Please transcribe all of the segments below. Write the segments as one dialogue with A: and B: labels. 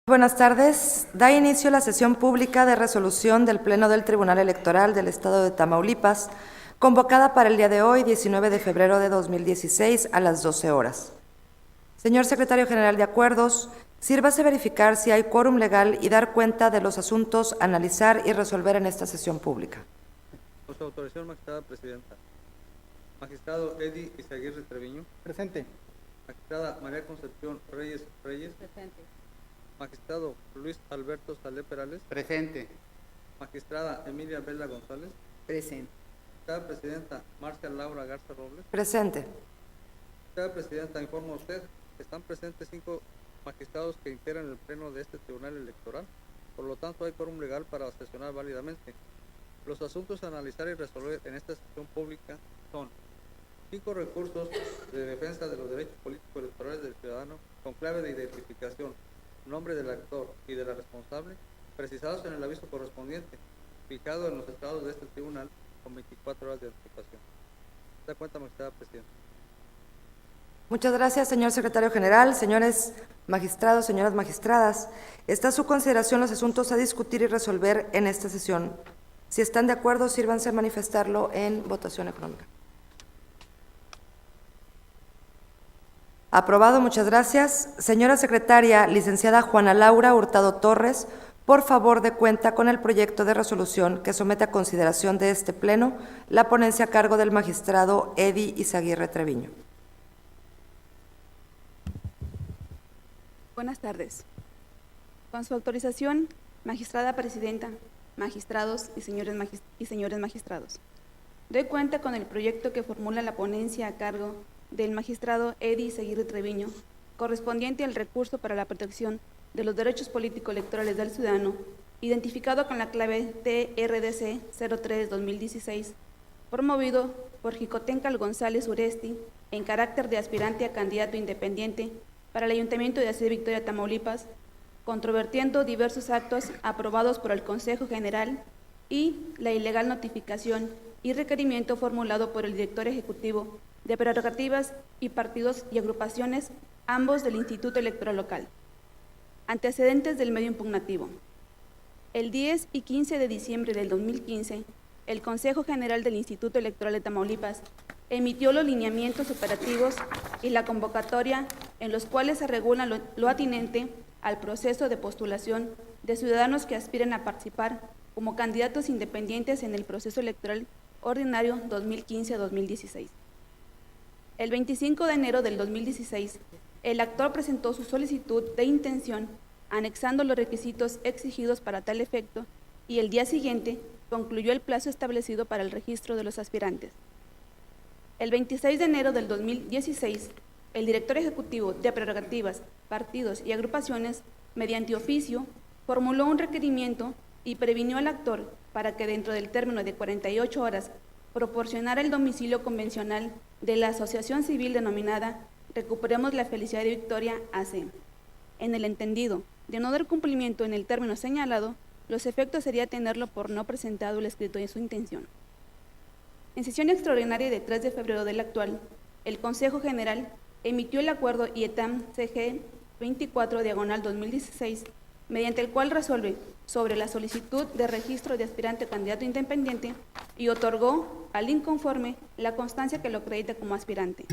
A: Buenas tardes. Da inicio la sesión pública de resolución del Pleno del Tribunal Electoral del Estado de Tamaulipas, convocada para el día de hoy, 19 de febrero de 2016, a las 12 horas. Señor Secretario General de Acuerdos, sírvase verificar si hay quórum legal y dar cuenta de los asuntos a analizar y resolver en esta sesión pública.
B: Con su autorización, magistrada presidenta. Magistrado Eddie Izaguirre Treviño.
C: Presente.
B: Magistrada María Concepción Reyes.
D: Presente.
B: Magistrado Luis Alberto Salé Perales.
C: Presente.
B: Magistrada Emilia Vela González.
D: Presente.
B: Magistrada presidenta Marcia Laura Garza Robles.
A: Presente.
B: Magistrada presidenta, informa a usted que están presentes 5 magistrados que integran el pleno de este tribunal electoral. Por lo tanto, hay quórum legal para sesionar válidamente. Los asuntos a analizar y resolver en esta sesión pública son 5 recursos de defensa de los derechos políticos electorales del ciudadano con clave de identificación, nombre del actor y de la responsable, precisados en el aviso correspondiente, fijado en los estados de este tribunal con 24 horas de anticipación. ¿Se da cuenta, magistrada presidenta?
A: Muchas gracias, señor Secretario General. Señores magistrados, señoras magistradas, está a su consideración los asuntos a discutir y resolver en esta sesión. Si están de acuerdo, sírvanse a manifestarlo en votación económica. Aprobado, muchas gracias. Señora Secretaria, licenciada Juana Laura Hurtado Torres, por favor dé cuenta con el proyecto de resolución que somete a consideración de este Pleno la ponencia a cargo del magistrado Eddie Izaguirre Treviño.
D: Buenas tardes. Con su autorización, magistrada presidenta, magistrados y señores magistrados, doy cuenta con el proyecto que formula la ponencia a cargo del magistrado Eddie Izaguirre Treviño, correspondiente al recurso para la protección de los derechos político-electorales del ciudadano, identificado con la clave TRDC 03-2016, promovido por Jicotencal González Uresti, en carácter de aspirante a candidato independiente para el Ayuntamiento de Ciudad Victoria, Tamaulipas, controvertiendo diversos actos aprobados por el Consejo General y la ilegal notificación y requerimiento formulado por el director ejecutivo de prerrogativas y partidos y agrupaciones, ambos del Instituto Electoral Local. Antecedentes del medio impugnativo. El 10 y 15 de diciembre del 2015, el Consejo General del Instituto Electoral de Tamaulipas emitió los lineamientos operativos y la convocatoria en los cuales se regula lo atinente al proceso de postulación de ciudadanos que aspiren a participar como candidatos independientes en el proceso electoral ordinario 2015-2016. El 25 de enero del 2016, el actor presentó su solicitud de intención anexando los requisitos exigidos para tal efecto y el día siguiente concluyó el plazo establecido para el registro de los aspirantes. El 26 de enero del 2016, el director ejecutivo de prerrogativas, partidos y agrupaciones, mediante oficio, formuló un requerimiento y previnió al actor para que dentro del término de 48 horas proporcionara el domicilio convencional de la asociación civil denominada Recuperemos la Felicidad de Victoria AC. En el entendido de no dar cumplimiento en el término señalado, los efectos sería tenerlo por no presentado el escrito de su intención. En sesión extraordinaria de 3 de febrero del actual, el Consejo General emitió el acuerdo IETAM CG 24/2016, mediante el cual resuelve sobre la solicitud de registro de aspirante candidato independiente y otorgó al inconforme la constancia que lo acredita como aspirante.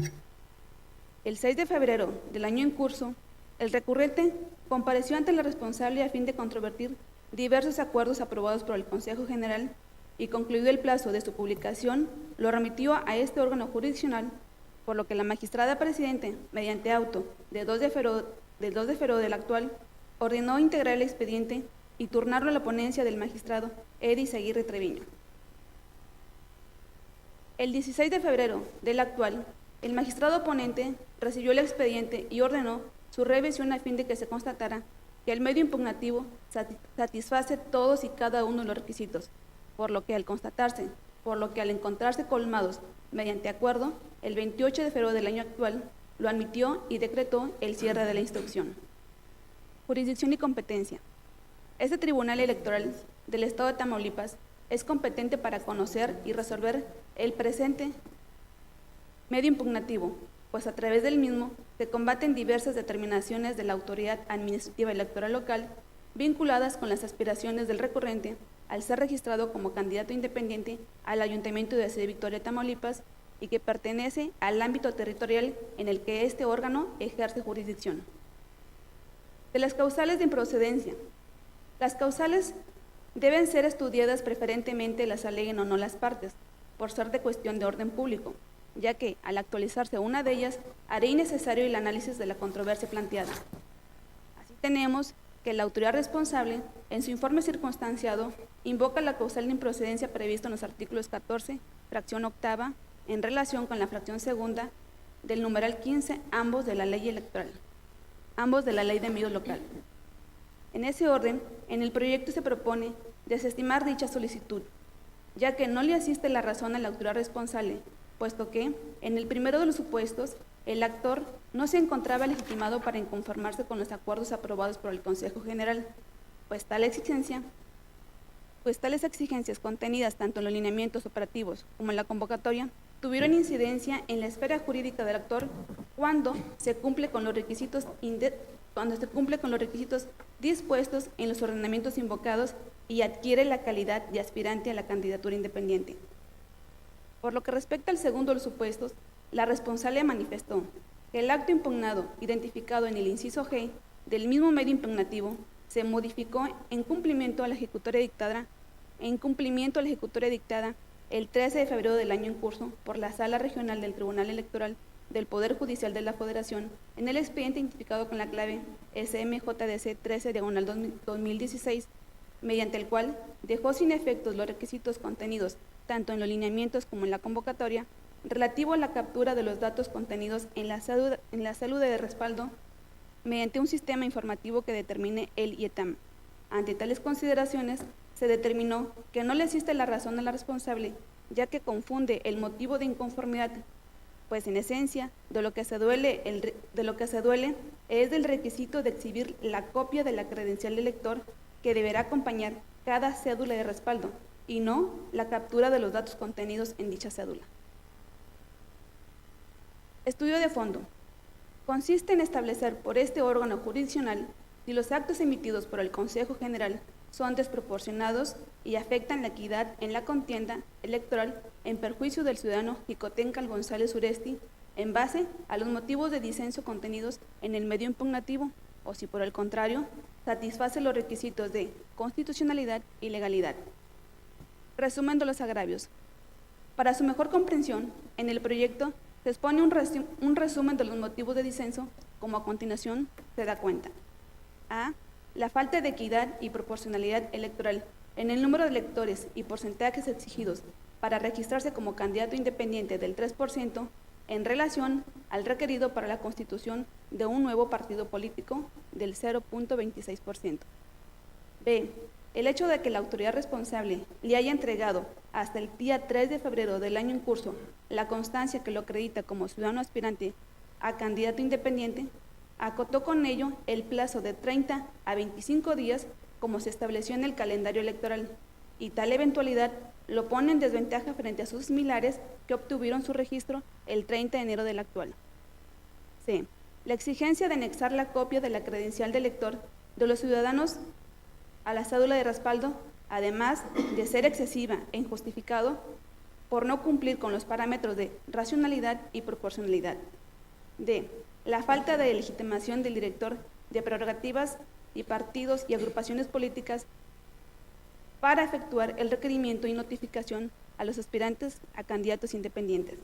D: El 6 de febrero del año en curso, el recurrente compareció ante la responsable a fin de controvertir diversos acuerdos aprobados por el Consejo General y concluido el plazo de su publicación, lo remitió a este órgano jurisdiccional, por lo que la magistrada presidente, mediante auto del 2 de febrero del actual, ordenó integrar el expediente y turnarlo a la ponencia del magistrado Eddie Izaguirre Treviño. El 16 de febrero del actual, el magistrado ponente recibió el expediente y ordenó su revisión a fin de que se constatara que el medio impugnativo satisface todos y cada uno de los requisitos, por lo que al encontrarse colmados mediante acuerdo, el 28 de febrero del año actual, lo admitió y decretó el cierre de la instrucción. Jurisdicción y competencia. Este Tribunal Electoral del Estado de Tamaulipas es competente para conocer y resolver el presente medio impugnativo, pues a través del mismo se combaten diversas determinaciones de la autoridad administrativa electoral local vinculadas con las aspiraciones del recurrente al ser registrado como candidato independiente al Ayuntamiento de Ciudad Victoria, Tamaulipas, y que pertenece al ámbito territorial en el que este órgano ejerce jurisdicción. De las causales de improcedencia. Las causales deben ser estudiadas preferentemente las aleguen o no las partes, por ser de cuestión de orden público, ya que, al actualizarse una de ellas, hará innecesario el análisis de la controversia planteada. Así tenemos que la autoridad responsable, en su informe circunstanciado, invoca la causal de improcedencia prevista en los artículos 14, fracción octava, en relación con la fracción segunda del numeral 15, ambos de la ley electoral, ambos de la ley de medios local. En ese orden, en el proyecto se propone desestimar dicha solicitud, ya que no le asiste la razón a la autoridad responsable, puesto que, en el primero de los supuestos, el actor no se encontraba legitimado para inconformarse con los acuerdos aprobados por el Consejo General, pues tales exigencias contenidas tanto en los lineamientos operativos como en la convocatoria tuvieron incidencia en la esfera jurídica del actor cuando se cumple con los requisitos dispuestos en los ordenamientos invocados y adquiere la calidad de aspirante a la candidatura independiente. Por lo que respecta al segundo de los supuestos, la responsable manifestó que el acto impugnado, identificado en el inciso G del mismo medio impugnativo, se modificó en cumplimiento a la ejecutoria dictada el 13 de febrero del año en curso por la Sala Regional del Tribunal Electoral del Poder Judicial de la Federación en el expediente identificado con la clave SMJDC 13/2016, mediante el cual dejó sin efectos los requisitos contenidos tanto en los lineamientos como en la convocatoria relativo a la captura de los datos contenidos en la cédula de respaldo mediante un sistema informativo que determine el IETAM. Ante tales consideraciones, se determinó que no le existe la razón a la responsable, ya que confunde el motivo de inconformidad, pues en esencia de lo que se duele es del requisito de exhibir la copia de la credencial del elector que deberá acompañar cada cédula de respaldo, y no la captura de los datos contenidos en dicha cédula. Estudio de fondo. Consiste en establecer por este órgano jurisdiccional si los actos emitidos por el Consejo General son desproporcionados y afectan la equidad en la contienda electoral en perjuicio del ciudadano Jicotencal González Uresti en base a los motivos de disenso contenidos en el medio impugnativo, o si por el contrario satisface los requisitos de constitucionalidad y legalidad. Resumen de los agravios. Para su mejor comprensión, en el proyecto se expone un resumen de los motivos de disenso, como a continuación se da cuenta. A. La falta de equidad y proporcionalidad electoral en el número de electores y porcentajes exigidos para registrarse como candidato independiente del 3% en relación al requerido para la constitución de un nuevo partido político del 0.26%. B. El hecho de que la autoridad responsable le haya entregado hasta el día 3 de febrero del año en curso la constancia que lo acredita como ciudadano aspirante a candidato independiente, acotó con ello el plazo de 30 a 25 días como se estableció en el calendario electoral, y tal eventualidad lo pone en desventaja frente a sus similares que obtuvieron su registro el 30 de enero del actual. C. La exigencia de anexar la copia de la credencial de elector de los ciudadanos a la cédula de respaldo, además de ser excesiva e injustificado por no cumplir con los parámetros de racionalidad y proporcionalidad. D. La falta de legitimación del director de prerrogativas y partidos y agrupaciones políticas para efectuar el requerimiento y notificación a los aspirantes a candidatos independientes.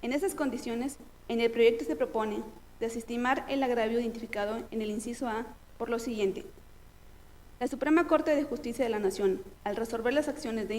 D: En esas condiciones, en el proyecto se propone desestimar el agravio identificado en el inciso A por lo siguiente. La Suprema Corte de Justicia de la Nación, al resolver las acciones de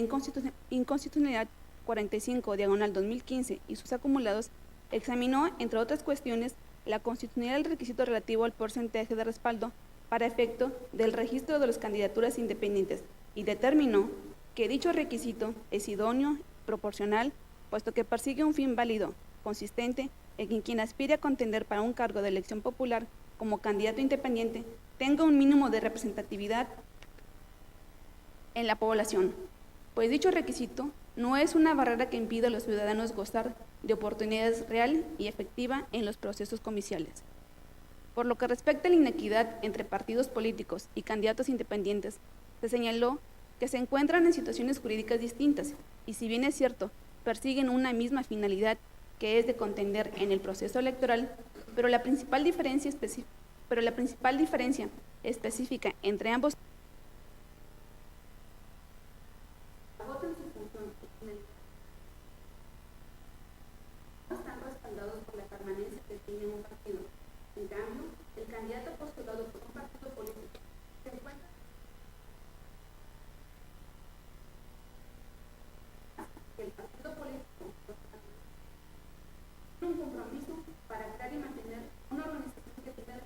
D: inconstitucionalidad 45/2015 y sus acumulados, examinó, entre otras cuestiones, la constitucionalidad del requisito relativo al porcentaje de respaldo para efecto del registro de las candidaturas independientes y determinó que dicho requisito es idóneo, proporcional, puesto que persigue un fin válido, consistente en que quien aspire a contender para un cargo de elección popular como candidato independiente tenga un mínimo de representatividad en la población, pues dicho requisito no es una barrera que impida a los ciudadanos gozar de oportunidades real y efectiva en los procesos comiciales. Por lo que respecta a la inequidad entre partidos políticos y candidatos independientes, se señaló que se encuentran en situaciones jurídicas distintas y, si bien es cierto, persiguen una misma finalidad, que es de contender en el proceso electoral, pero la principal diferencia específica entre ambos no están respaldados por la permanencia que tiene un partido. En cambio, el candidato postulado por un partido político se encuentra que el partido político tiene un compromiso para crear y mantener una organización que tenga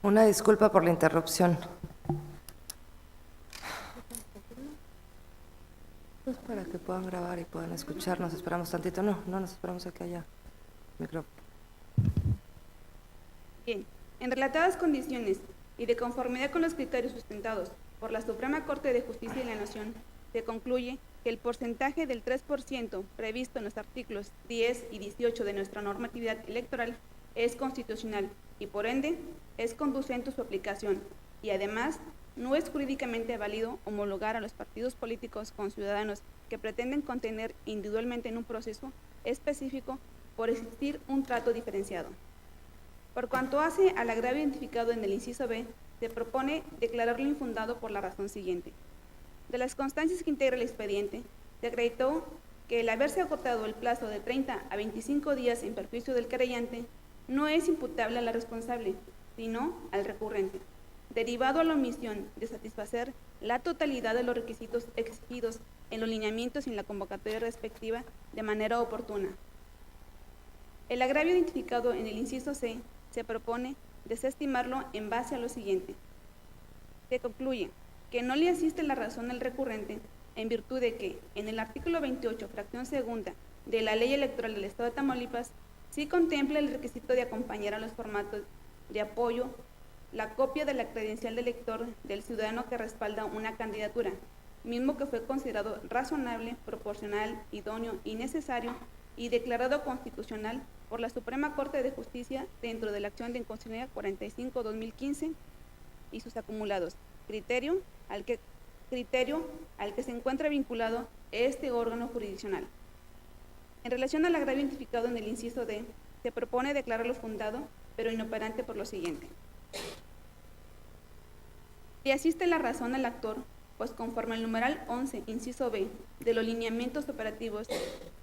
A: Una disculpa por la interrupción. Pues para que puedan grabar y puedan escucharnos, esperamos tantito. No nos esperamos a que haya micrófono.
D: Bien, en relatadas condiciones y de conformidad con los criterios sustentados por la Suprema Corte de Justicia de la Nación, se concluye que el porcentaje del 3% previsto en los artículos 10 y 18 de nuestra normatividad electoral es constitucional y, por ende, es conducente su aplicación, y además no es jurídicamente válido homologar a los partidos políticos con ciudadanos que pretenden contener individualmente en un proceso específico por existir un trato diferenciado. Por cuanto hace al agravio identificado en el inciso B, se propone declararlo infundado por la razón siguiente. De las constancias que integra el expediente, se acreditó que el haberse agotado el plazo de 30 a 25 días en perjuicio del querellante no es imputable a la responsable, sino al recurrente, derivado a la omisión de satisfacer la totalidad de los requisitos exigidos en los lineamientos y en la convocatoria respectiva de manera oportuna. El agravio identificado en el inciso C se propone desestimarlo en base a lo siguiente. Se concluye que no le asiste la razón al recurrente en virtud de que en el artículo 28, fracción segunda de la Ley Electoral del Estado de Tamaulipas, sí contempla el requisito de acompañar a los formatos de apoyo la copia de la credencial de elector del ciudadano que respalda una candidatura, mismo que fue considerado razonable, proporcional, idóneo y necesario y declarado constitucional por la Suprema Corte de Justicia dentro de la acción de inconstitucionalidad 45-2015 y sus acumulados, criterio al que se encuentra vinculado este órgano jurisdiccional. En relación al agravio identificado en el inciso D, se propone declararlo fundado, pero inoperante por lo siguiente. Le asiste la razón al actor, pues conforme al numeral 11, inciso B, de los lineamientos operativos,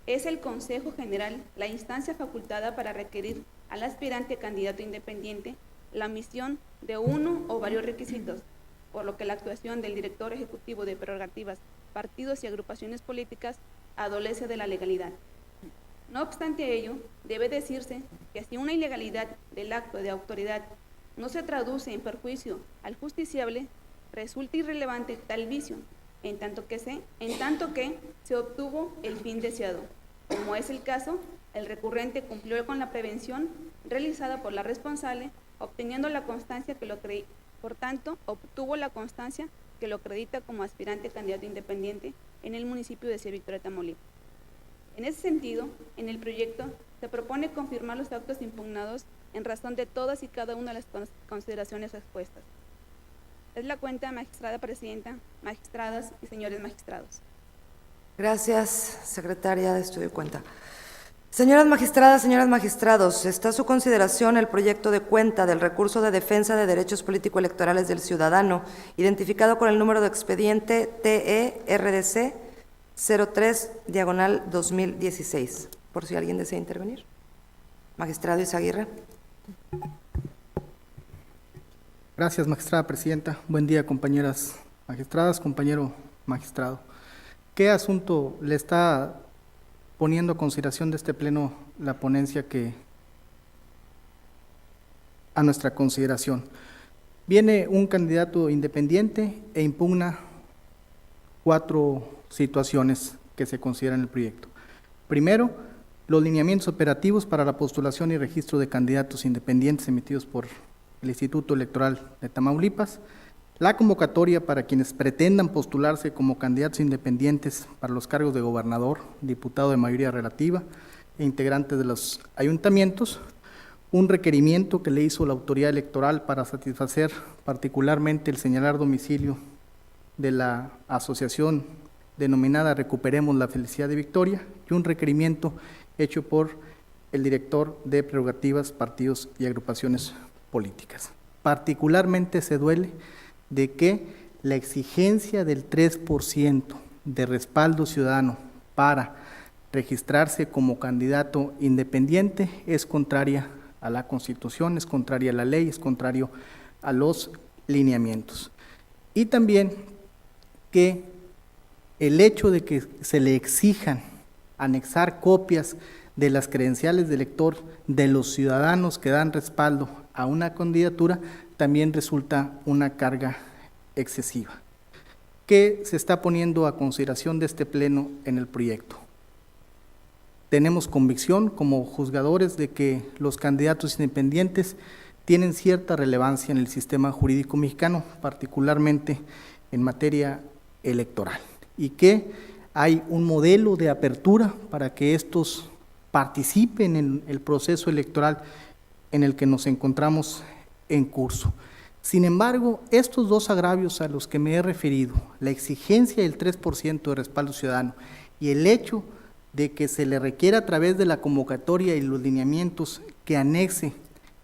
D: es el Consejo General la instancia facultada para requerir al aspirante candidato independiente la omisión de uno o varios requisitos, por lo que la actuación del director ejecutivo de prerrogativas, partidos y agrupaciones políticas adolece de la legalidad. No obstante ello, debe decirse que si una ilegalidad del acto de autoridad no se traduce en perjuicio al justiciable, resulta irrelevante tal vicio, en tanto que se obtuvo el fin deseado. Como es el caso, el recurrente cumplió con la prevención realizada por la responsable, obteniendo la constancia que lo por tanto, obtuvo la constancia que lo acredita como aspirante candidato independiente en el municipio de Ciudad Victoria, Tamaulipas. En ese sentido, en el proyecto se propone confirmar los actos impugnados en razón de todas y cada una de las consideraciones expuestas. Es la cuenta, magistrada presidenta, magistradas y señores magistrados.
A: Gracias, secretaria de Estudio y Cuenta. Señoras magistradas, señores magistrados, está a su consideración el proyecto de cuenta del recurso de defensa de derechos político-electorales del ciudadano, identificado con el número de expediente TE-RDC 03/2016. Por si alguien desea intervenir. Magistrado Izaguirre.
C: Gracias, magistrada presidenta. Buen día, compañeras magistradas, compañero magistrado. ¿Qué asunto le está poniendo a consideración de este pleno la ponencia que a nuestra consideración? Viene un candidato independiente e impugna 4 situaciones que se consideran en el proyecto. Primero, los lineamientos operativos para la postulación y registro de candidatos independientes emitidos por el Instituto Electoral de Tamaulipas, la convocatoria para quienes pretendan postularse como candidatos independientes para los cargos de gobernador, diputado de mayoría relativa e integrantes de los ayuntamientos, un requerimiento que le hizo la autoridad electoral para satisfacer particularmente el señalar domicilio de la asociación denominada Recuperemos la Felicidad de Victoria, y un requerimiento hecho por el director de Prerrogativas, Partidos y Agrupaciones Políticas. Particularmente se duele de que la exigencia del 3% de respaldo ciudadano para registrarse como candidato independiente es contraria a la Constitución, es contraria a la ley, es contrario a los lineamientos. Y también que el hecho de que se le exijan anexar copias de las credenciales de elector de los ciudadanos que dan respaldo a una candidatura también resulta una carga excesiva, que se está poniendo a consideración de este Pleno en el proyecto. Tenemos convicción como juzgadores de que los candidatos independientes tienen cierta relevancia en el sistema jurídico mexicano, particularmente en materia electoral, y que hay un modelo de apertura para que estos participen en el proceso electoral en el que nos encontramos en curso. Sin embargo, estos dos agravios a los que me he referido, la exigencia del 3% de respaldo ciudadano y el hecho de que se le requiera a través de la convocatoria y los lineamientos que anexe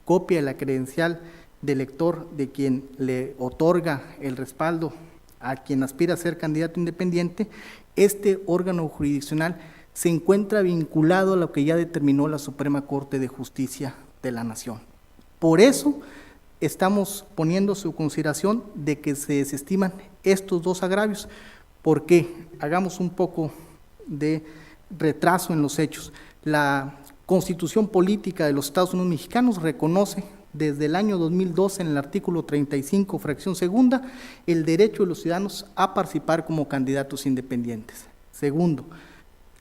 C: copia de la credencial de elector de quien le otorga el respaldo a quien aspira a ser candidato independiente, este órgano jurisdiccional se encuentra vinculado a lo que ya determinó la Suprema Corte de Justicia de la Nación. Por eso estamos poniendo su consideración de que se desestiman estos dos agravios, porque hagamos un poco de retraso en los hechos. La Constitución Política de los Estados Unidos Mexicanos reconoce desde el año 2012 en el artículo 35, fracción segunda, el derecho de los ciudadanos a participar como candidatos independientes. Segundo,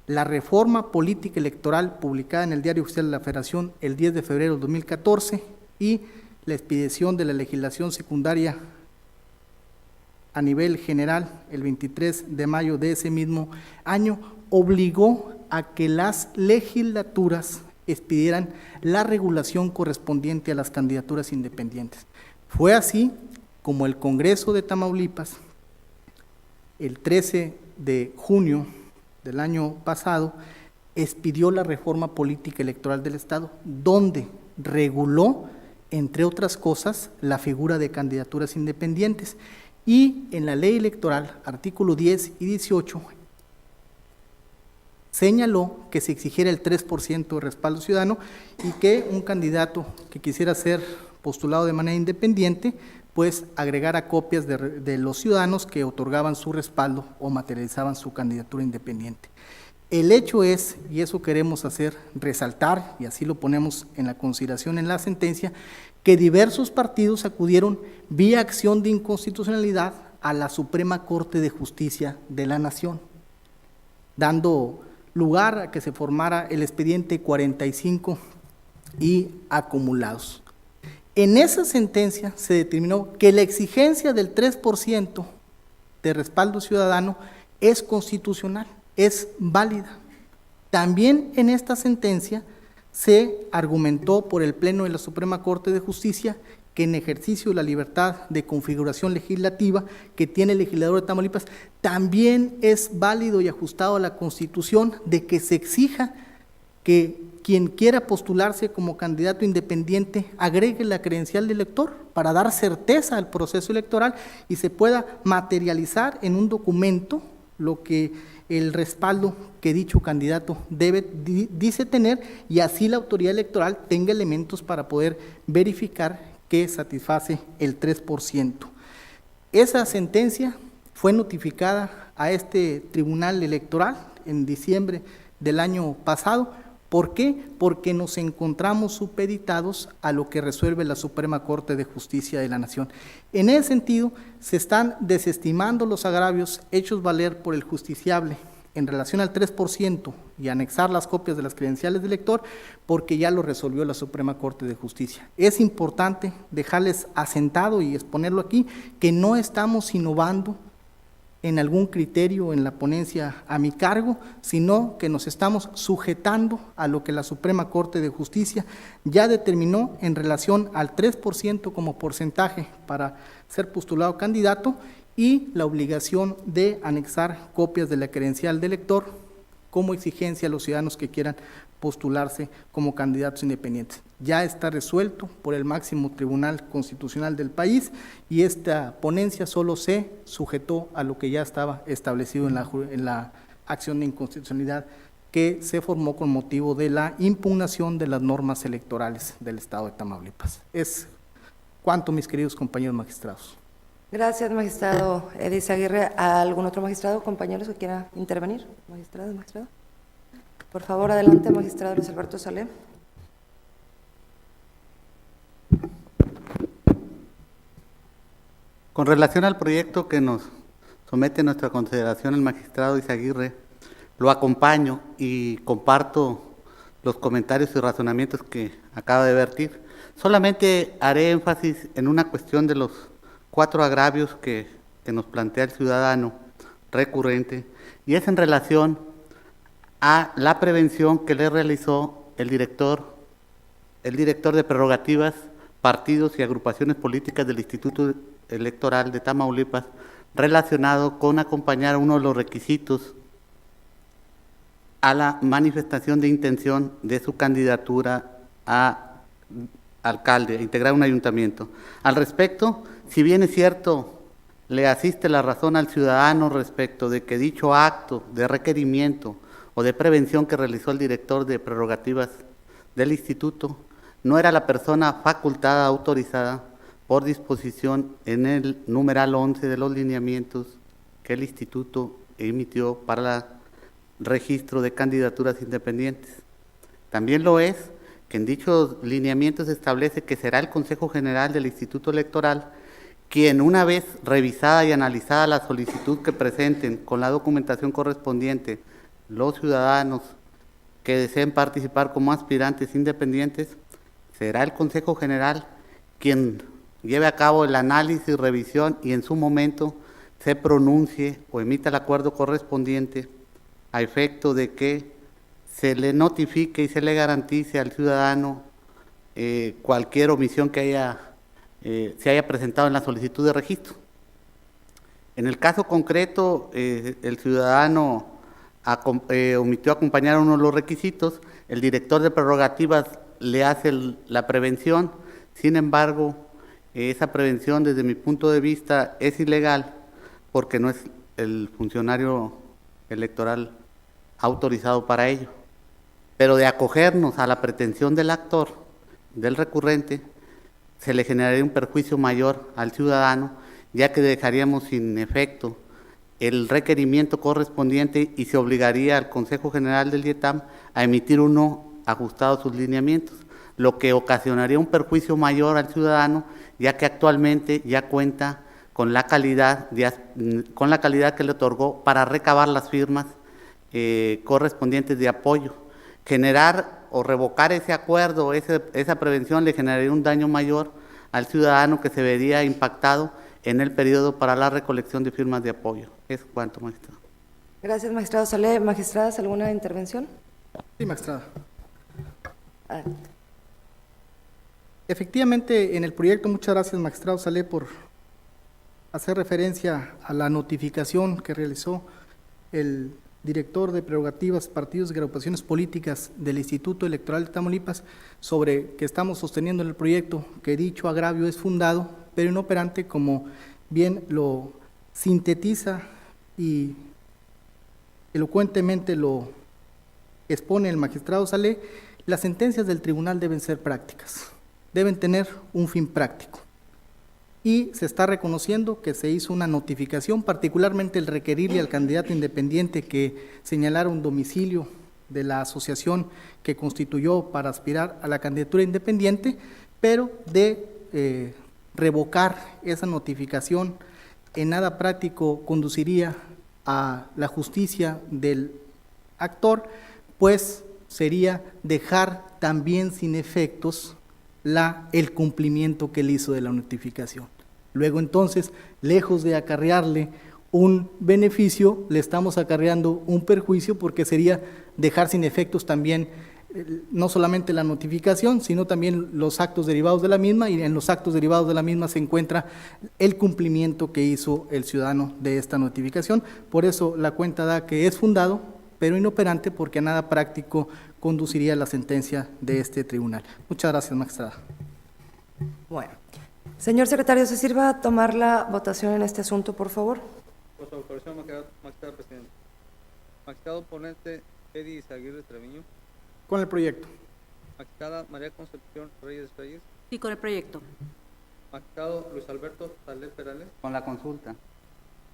C: la reforma política electoral publicada en el Diario Oficial de la Federación el 10 de febrero de 2014 y la expedición de la legislación secundaria a nivel general el 23 de mayo de ese mismo año obligó a que las legislaturas expidieran la regulación correspondiente a las candidaturas independientes. Fue así como el Congreso de Tamaulipas, el 13 de junio del año pasado, expidió la reforma política electoral del Estado, donde reguló, entre otras cosas, la figura de candidaturas independientes. Y en la ley electoral, artículo 10 y 18, señaló que se exigiera el 3% de respaldo ciudadano y que un candidato que quisiera ser postulado de manera independiente, pues agregara copias de los ciudadanos que otorgaban su respaldo o materializaban su candidatura independiente. El hecho es, y eso queremos hacer, resaltar, y así lo ponemos en la consideración en la sentencia, que diversos partidos acudieron vía acción de inconstitucionalidad a la Suprema Corte de Justicia de la Nación, dando lugar a que se formara el expediente 45 y acumulados. En esa sentencia se determinó que la exigencia del 3% de respaldo ciudadano es constitucional, es válida. También en esta sentencia se argumentó por el Pleno de la Suprema Corte de Justicia que en ejercicio de la libertad de configuración legislativa que tiene el legislador de Tamaulipas, también es válido y ajustado a la Constitución de que se exija que quien quiera postularse como candidato independiente agregue la credencial de elector para dar certeza al proceso electoral y se pueda materializar en un documento lo que el respaldo que dicho candidato dice tener, y así la autoridad electoral tenga elementos para poder verificar que satisface el 3%. Esa sentencia fue notificada a este tribunal electoral en diciembre del año pasado. ¿Por qué? Porque nos encontramos supeditados a lo que resuelve la Suprema Corte de Justicia de la Nación. En ese sentido, se están desestimando los agravios hechos valer por el justiciable en relación al 3% y anexar las copias de las credenciales del lector, porque ya lo resolvió la Suprema Corte de Justicia. Es importante dejarles asentado y exponerlo aquí, que no estamos innovando en algún criterio en la ponencia a mi cargo, sino que nos estamos sujetando a lo que la Suprema Corte de Justicia ya determinó en relación al 3% como porcentaje para ser postulado candidato, y la obligación de anexar copias de la credencial de elector como exigencia a los ciudadanos que quieran postularse como candidatos independientes. Ya está resuelto por el máximo tribunal constitucional del país, y esta ponencia solo se sujetó a lo que ya estaba establecido en la acción de inconstitucionalidad que se formó con motivo de la impugnación de las normas electorales del Estado de Tamaulipas. Es cuanto, mis queridos compañeros magistrados.
A: Gracias, magistrado Edith Aguirre. ¿Algún otro magistrado, compañeros, que quiera intervenir? Magistrado. Por favor, adelante, magistrado Luis Alberto Salé.
E: Con relación al proyecto que nos somete a nuestra consideración el magistrado Izaguirre, lo acompaño y comparto los comentarios y razonamientos que acaba de vertir. Solamente haré énfasis en una cuestión de los 4 agravios que nos plantea el ciudadano recurrente, y es en relación a la prevención que le realizó el director de prerrogativas, partidos y agrupaciones políticas del Instituto Electoral de Tamaulipas, relacionado con acompañar uno de los requisitos a la manifestación de intención de su candidatura a alcalde, a integrar un ayuntamiento. Al respecto, si bien es cierto, le asiste la razón al ciudadano respecto de que dicho acto de requerimiento o de prevención que realizó el director de prerrogativas del instituto no era la persona facultada autorizada por disposición en el numeral 11 de los lineamientos que el instituto emitió para el registro de candidaturas independientes. También lo es que en dichos lineamientos se establece que será el Consejo General del Instituto Electoral quien, una vez revisada y analizada la solicitud que presenten con la documentación correspondiente los ciudadanos que deseen participar como aspirantes independientes, será el Consejo General quien lleve a cabo el análisis, revisión y en su momento se pronuncie o emita el acuerdo correspondiente a efecto de que se le notifique y se le garantice al ciudadano cualquier omisión que se haya presentado en la solicitud de registro. En el caso concreto, el ciudadano omitió acompañar uno de los requisitos, el director de prerrogativas le hace la prevención, sin embargo, esa prevención desde mi punto de vista es ilegal porque no es el funcionario electoral autorizado para ello. Pero de acogernos a la pretensión del actor, del recurrente, se le generaría un perjuicio mayor al ciudadano, ya que dejaríamos sin efecto el requerimiento correspondiente y se obligaría al Consejo General del IETAM a emitir uno ajustado a sus lineamientos, lo que ocasionaría un perjuicio mayor al ciudadano, ya que actualmente ya cuenta con la calidad que le otorgó para recabar las firmas correspondientes de apoyo. Generar o revocar ese acuerdo, esa prevención le generaría un daño mayor al ciudadano que se vería impactado en el periodo para la recolección de firmas de apoyo. Es cuanto, magistrado.
A: Gracias, magistrado Salé. Magistradas, ¿alguna intervención?
C: Sí, magistrada. Efectivamente, en el proyecto, muchas gracias, magistrado Salé, por hacer referencia a la notificación que realizó el director de prerrogativas, partidos y agrupaciones políticas del Instituto Electoral de Tamaulipas sobre que estamos sosteniendo en el proyecto que dicho agravio es fundado, pero inoperante, como bien lo sintetiza y elocuentemente lo expone el magistrado Salé. Las sentencias del tribunal deben ser prácticas, deben tener un fin práctico. Y se está reconociendo que se hizo una notificación, particularmente el requerirle al candidato independiente que señalara un domicilio de la asociación que constituyó para aspirar a la candidatura independiente, pero de revocar esa notificación en nada práctico conduciría a la justicia del actor, pues sería dejar también sin efectos el cumplimiento que él hizo de la notificación. Luego entonces, lejos de acarrearle un beneficio, le estamos acarreando un perjuicio, porque sería dejar sin efectos también no solamente la notificación, sino también los actos derivados de la misma, y en los actos derivados de la misma se encuentra el cumplimiento que hizo el ciudadano de esta notificación. Por eso la cuenta da que es fundado, pero inoperante, porque a nada práctico conduciría la sentencia de este tribunal. Muchas gracias, magistrada.
A: Bueno, señor secretario, ¿se sirva a tomar la votación en este asunto, por favor?
B: Por su autorización, magistrada presidenta. Magistrado ponente Eddie Izaguirre Treviño.
C: Con el proyecto.
B: Magistrada María Concepción Reyes Reyes.
F: Sí, con el proyecto.
B: Magistrado Luis Alberto Salé Perales.
E: Con la consulta.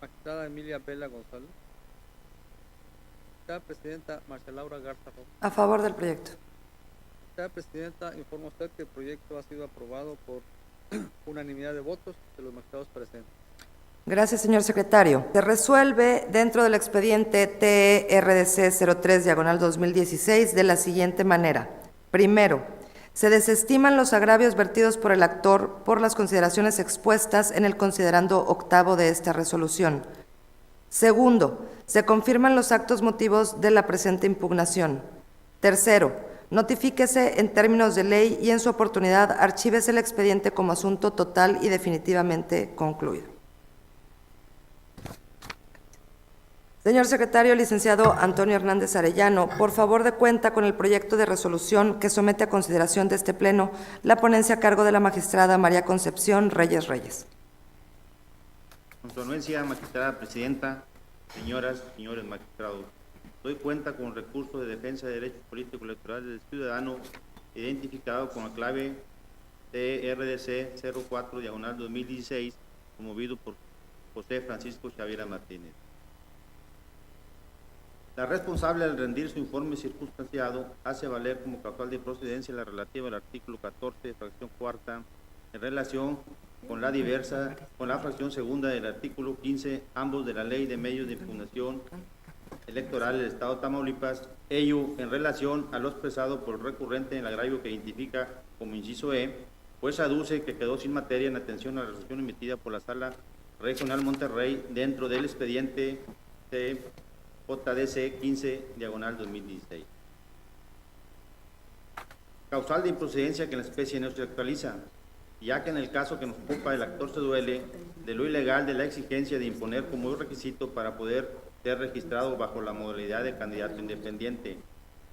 B: Magistrada Emilia Vela González. Magistrada presidenta Marcia Laura Garza Rojas.
A: A favor del proyecto.
B: Magistrada presidenta, informa usted que el proyecto ha sido aprobado por unanimidad de votos de los magistrados presentes.
A: Gracias, señor secretario. Se resuelve dentro del expediente TRDC 03/2016 de la siguiente manera. Primero, se desestiman los agravios vertidos por el actor por las consideraciones expuestas en el considerando octavo de esta resolución. Segundo, se confirman los actos motivos de la presente impugnación. Tercero, notifíquese en términos de ley y en su oportunidad archívese el expediente como asunto total y definitivamente concluido. Señor secretario, licenciado Antonio Hernández Arellano, por favor dé cuenta con el proyecto de resolución que somete a consideración de este Pleno la ponencia a cargo de la magistrada María Concepción Reyes Reyes.
G: Con su anuencia, magistrada presidenta, señoras y señores magistrados, doy cuenta con recurso de defensa de derechos políticos electorales del ciudadano identificado con la clave TRDC 04/2016, promovido por José Francisco Xaviera Martínez. La responsable, al rendir su informe circunstanciado, hace valer como causal de procedencia la relativa al artículo 14, fracción cuarta, en relación con la fracción segunda del artículo 15, ambos de la Ley de Medios de Impugnación Electoral del Estado de Tamaulipas, ello en relación a lo expresado por el recurrente en el agravio que identifica como inciso E, pues aduce que quedó sin materia en atención a la resolución emitida por la Sala Regional Monterrey dentro del expediente de JDC 15/2016. Causal de improcedencia que en la especie no se actualiza, ya que en el caso que nos ocupa el actor se duele de lo ilegal de la exigencia de imponer como requisito para poder ser registrado bajo la modalidad de candidato independiente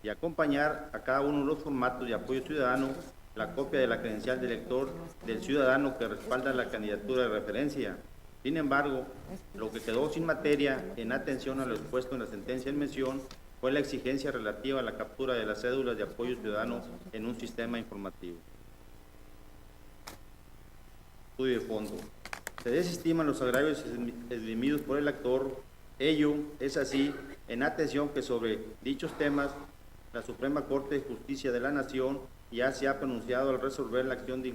G: y acompañar a cada uno de los formatos de apoyo ciudadano la copia de la credencial de elector del ciudadano que respalda la candidatura de referencia. Sin embargo, lo que quedó sin materia en atención a lo expuesto en la sentencia en mención fue la exigencia relativa a la captura de las cédulas de apoyo ciudadano en un sistema informativo. Estudio de fondo. Se desestiman los agravios esgrimidos por el actor. Ello es así en atención que sobre dichos temas la Suprema Corte de Justicia de la Nación ya se ha pronunciado al resolver la acción de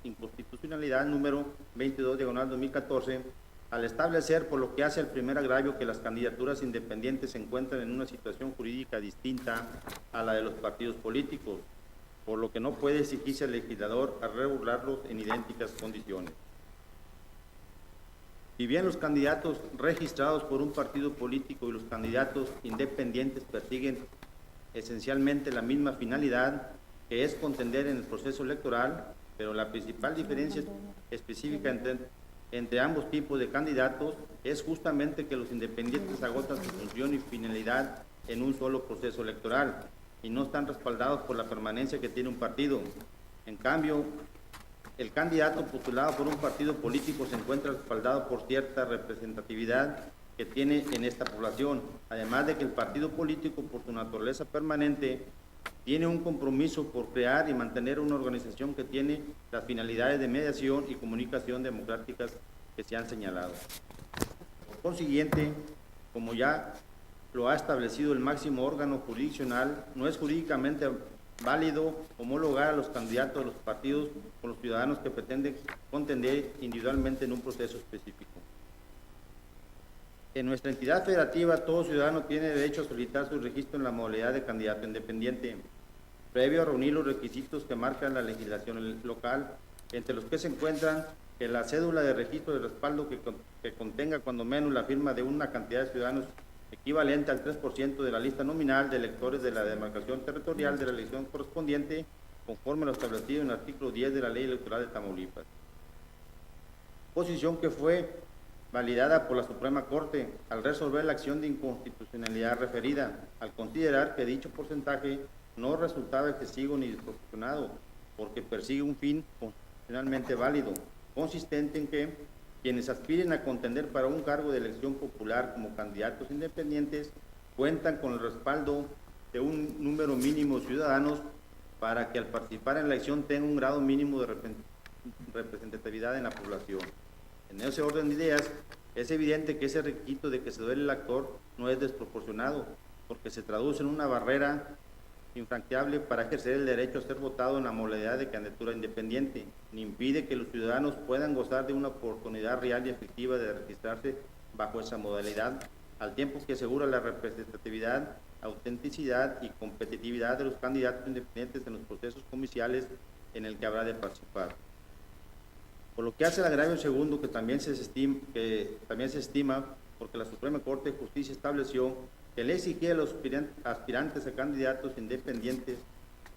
G: inconstitucionalidad número 22/2014 al establecer, por lo que hace el primer agravio, que las candidaturas independientes se encuentran en una situación jurídica distinta a la de los partidos políticos, por lo que no puede exigirse al legislador a regularlos en idénticas condiciones. Si bien los candidatos registrados por un partido político y los candidatos independientes persiguen esencialmente la misma finalidad, que es contender en el proceso electoral, pero la principal diferencia específica entre ambos tipos de candidatos es justamente que los independientes agotan su función y finalidad en un solo proceso electoral y no están respaldados por la permanencia que tiene un partido. En cambio, el candidato postulado por un partido político se encuentra respaldado por cierta representatividad que tiene en esta población, además de que el partido político, por su naturaleza permanente, tiene un compromiso por crear y mantener una organización que tiene las finalidades de mediación y comunicación democráticas que se han señalado. Por consiguiente, como ya lo ha establecido el máximo órgano jurisdiccional, no es jurídicamente válido homologar a los candidatos de los partidos con los ciudadanos que pretenden contender individualmente en un proceso específico. En nuestra entidad federativa, todo ciudadano tiene derecho a solicitar su registro en la modalidad de candidato independiente, previo a reunir los requisitos que marca la legislación local, entre los que se encuentran que la cédula de registro de respaldo que contenga cuando menos la firma de una cantidad de ciudadanos equivalente al 3% de la lista nominal de electores de la demarcación territorial de la elección correspondiente, conforme a lo establecido en el artículo 10 de la Ley Electoral de Tamaulipas. Posición que fue validada por la Suprema Corte al resolver la acción de inconstitucionalidad referida, al considerar que dicho porcentaje no resultaba excesivo ni desproporcionado, porque persigue un fin constitucionalmente válido, consistente en que quienes aspiren a contender para un cargo de elección popular como candidatos independientes cuentan con el respaldo de un número mínimo de ciudadanos para que al participar en la elección tenga un grado mínimo de representatividad en la población. En ese orden de ideas, es evidente que ese requisito de que se duele el actor no es desproporcionado, porque se traduce en una barrera infranqueable para ejercer el derecho a ser votado en la modalidad de candidatura independiente, ni impide que los ciudadanos puedan gozar de una oportunidad real y efectiva de registrarse bajo esa modalidad, al tiempo que asegura la representatividad, autenticidad y competitividad de los candidatos independientes en los procesos comiciales en el que habrá de participar. Por lo que hace al agravio segundo, que también se estima, porque la Suprema Corte de Justicia estableció que le exigía a los aspirantes a candidatos independientes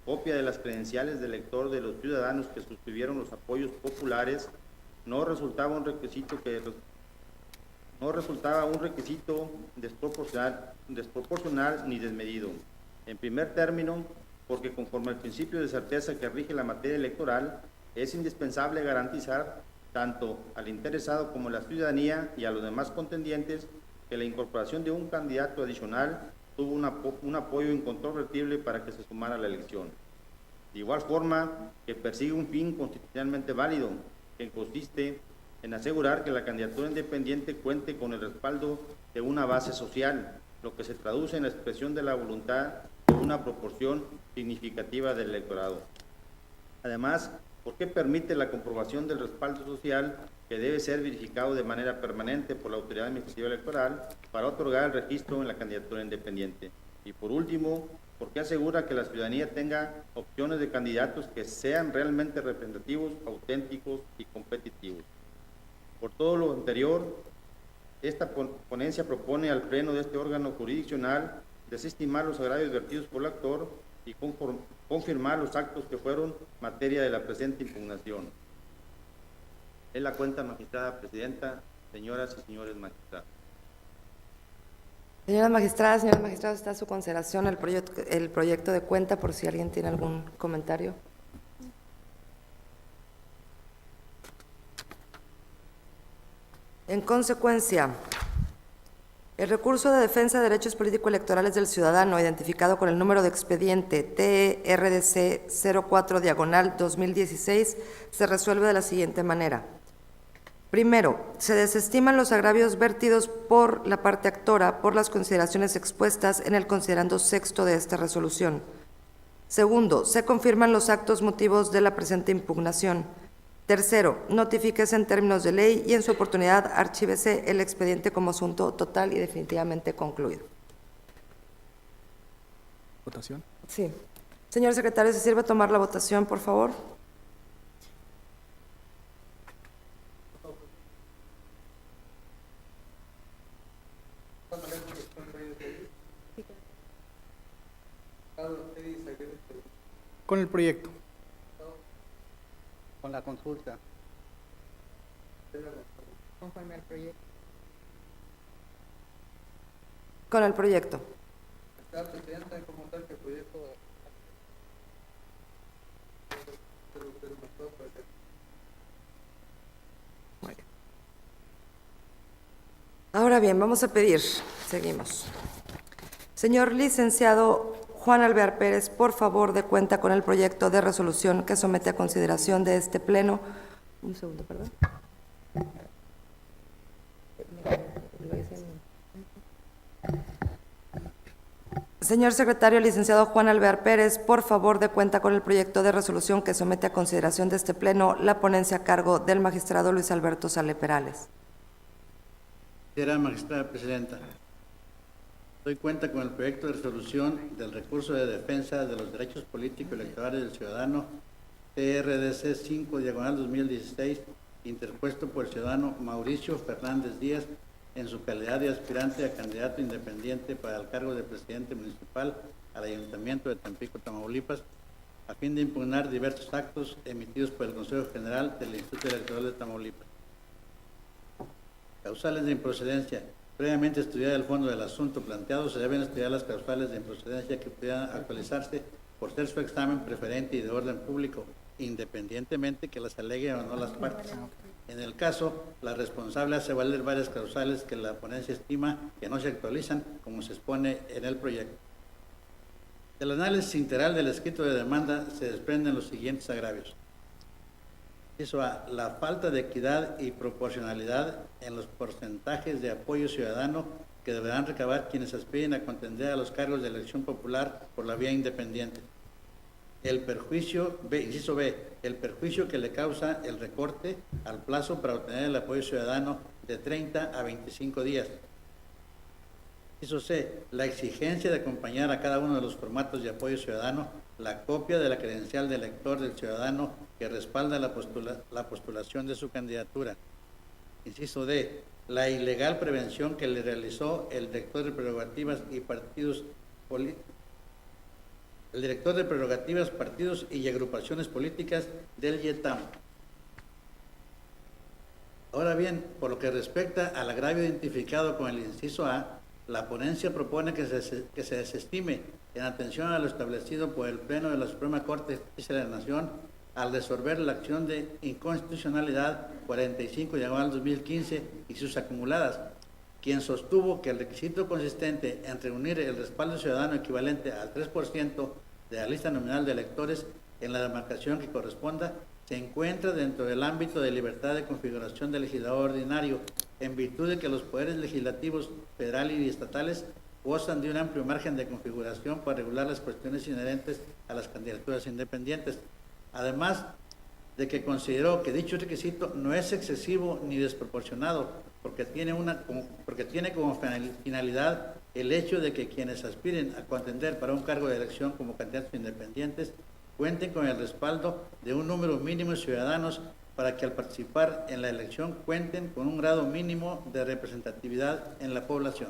G: copia de las credenciales de elector de los ciudadanos que suscribieron los apoyos populares, no resultaba un requisito desproporcional ni desmedido. En primer término, porque conforme al principio de certeza que rige la materia electoral, es indispensable garantizar tanto al interesado como a la ciudadanía y a los demás contendientes que la incorporación de un candidato adicional tuvo un apoyo incontrovertible para que se sumara a la elección. De igual forma que persigue un fin constitucionalmente válido, que consiste en asegurar que la candidatura independiente cuente con el respaldo de una base social, lo que se traduce en la expresión de la voluntad de una proporción significativa del electorado. Además, porque permite la comprobación del respaldo social que debe ser verificado de manera permanente por la autoridad administrativa electoral para otorgar el registro en la candidatura independiente. Y por último, porque asegura que la ciudadanía tenga opciones de candidatos que sean realmente representativos, auténticos y competitivos. Por todo lo anterior, esta ponencia propone al pleno de este órgano jurisdiccional desestimar los agravios vertidos por el actor y confirmar los actos que fueron materia de la presente impugnación. Es la cuenta, magistrada presidenta, señoras y señores magistrados.
A: Señoras magistradas, señores magistrados, está a su consideración el proyecto de cuenta, por si alguien tiene algún comentario. En consecuencia, el recurso de defensa de derechos político-electorales del ciudadano, identificado con el número de expediente TRDC 04/2016, se resuelve de la siguiente manera. Primero, se desestiman los agravios vertidos por la parte actora por las consideraciones expuestas en el considerando sexto de esta resolución. Segundo, se confirman los actos motivos de la presente impugnación. Tercero, notifíquese en términos de ley y en su oportunidad archívese el expediente como asunto total y definitivamente concluido.
C: ¿Votación?
A: Sí. Señor secretario, ¿se sirve tomar la votación, por favor?
C: Con el proyecto.
E: Con la consulta.
F: Conforme al proyecto.
A: Con el proyecto.
B: Señora presidenta, como tal que el proyecto
A: Muy bien. Ahora bien, vamos a pedir, seguimos. Señor licenciado Juan Alvear Pérez, por favor, dé cuenta con el proyecto de resolución que somete a consideración de este Pleno. Un segundo, perdón. Señor secretario, licenciado Juan Alvear Pérez, por favor, dé cuenta con el proyecto de resolución que somete a consideración de este Pleno la ponencia a cargo del magistrado Luis Alberto Sale Perales.
F: Señora Magistrada Presidenta, doy cuenta con el proyecto de resolución del recurso de defensa de los derechos políticos y electorales del ciudadano TRDC 5/2016, interpuesto por el ciudadano Mauricio Fernández Díaz en su calidad de aspirante a candidato independiente para el cargo de presidente municipal al Ayuntamiento de Tampico, Tamaulipas, a fin de impugnar diversos actos emitidos por el Consejo General del Instituto Electoral de Tamaulipas. Causales de improcedencia. Previamente estudiado el fondo del asunto planteado, se deben estudiar las causales de improcedencia que pudieran actualizarse por ser su examen preferente y de orden público, independientemente que las aleguen o no las partes. En el caso, la responsable hace valer varias causales que la ponencia estima que no se actualizan, como se expone en el proyecto. Del análisis integral del escrito de demanda se desprenden los siguientes agravios. Inciso A, la falta de equidad y proporcionalidad en los porcentajes de apoyo ciudadano que deberán recabar quienes aspiren a contender a los cargos de elección popular por la vía independiente. El perjuicio, inciso B, el perjuicio que le causa el recorte al plazo para obtener el apoyo ciudadano de 30 a 25 días. Inciso C, la exigencia de acompañar a cada uno de los formatos de apoyo ciudadano la copia de la credencial de elector del ciudadano que respalda la postulación de su candidatura. Inciso D, la ilegal prevención que le realizó el director de prerrogativas y partidos partidos y agrupaciones políticas del IETAM. Ahora bien, por lo que respecta al agravio identificado con el inciso A, la ponencia propone que se desestime en atención a lo establecido por el Pleno de la Suprema Corte de Justicia de la Nación al resolver la acción de inconstitucionalidad 45/2015 y sus acumuladas, quien sostuvo que el requisito consistente en reunir el respaldo ciudadano equivalente al 3% de la lista nominal de electores en la demarcación que corresponda se encuentra dentro del ámbito de libertad de configuración del legislador ordinario, en virtud de que los poderes legislativos federal y estatales gozan de un amplio margen de configuración para regular las cuestiones inherentes a las candidaturas independientes. Además de que consideró que dicho requisito no es excesivo ni desproporcionado, porque tiene como finalidad el hecho de que quienes aspiren a contender para un cargo de elección como candidatos independientes cuenten con el respaldo de un número mínimo de ciudadanos para que al participar en la elección cuenten con un grado mínimo de representatividad en la población.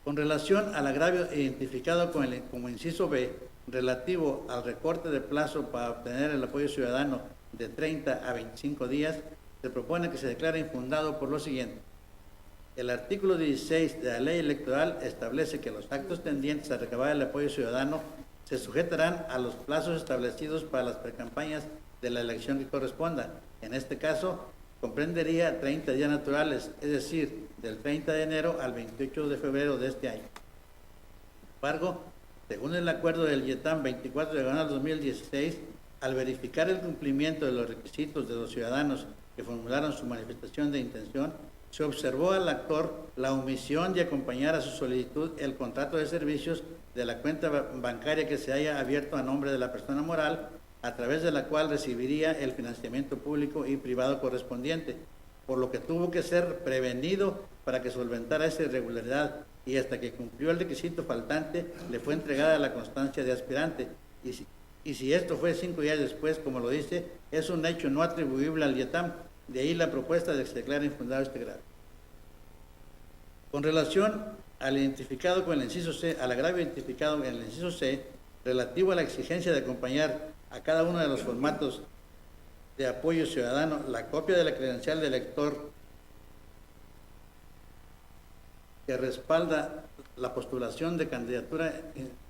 F: Con relación al agravio identificado como inciso B, relativo al recorte de plazo para obtener el apoyo ciudadano de 30 a 25 días, se propone que se declare infundado por lo siguiente. El artículo 16 de la ley electoral establece que los actos tendientes a recabar el apoyo ciudadano se sujetarán a los plazos establecidos para las precampañas de la elección que corresponda. En este caso, comprendería 30 días naturales, es decir, del 30 de enero al 28 de febrero de este año. Sin embargo, según el acuerdo del IETAM 24/2016, al verificar el cumplimiento de los requisitos de los ciudadanos que formularon su manifestación de intención, se observó al actor la omisión de acompañar a su solicitud el contrato de servicios de la cuenta bancaria que se haya abierto a nombre de la persona moral, a través de la cual recibiría el financiamiento público y privado correspondiente, por lo que tuvo que ser prevenido para que solventara esa irregularidad, y hasta que cumplió el requisito faltante le fue entregada la constancia de aspirante, y si esto fue 5 días después, como lo dice, es un hecho no atribuible al IETAM. De ahí la propuesta de que se declare infundado este grado. Con relación al identificado con el inciso C, al agravio identificado en el inciso C, relativo a la exigencia de acompañar a cada uno de los formatos de apoyo ciudadano la copia de la credencial de elector que respalda la postulación de candidatura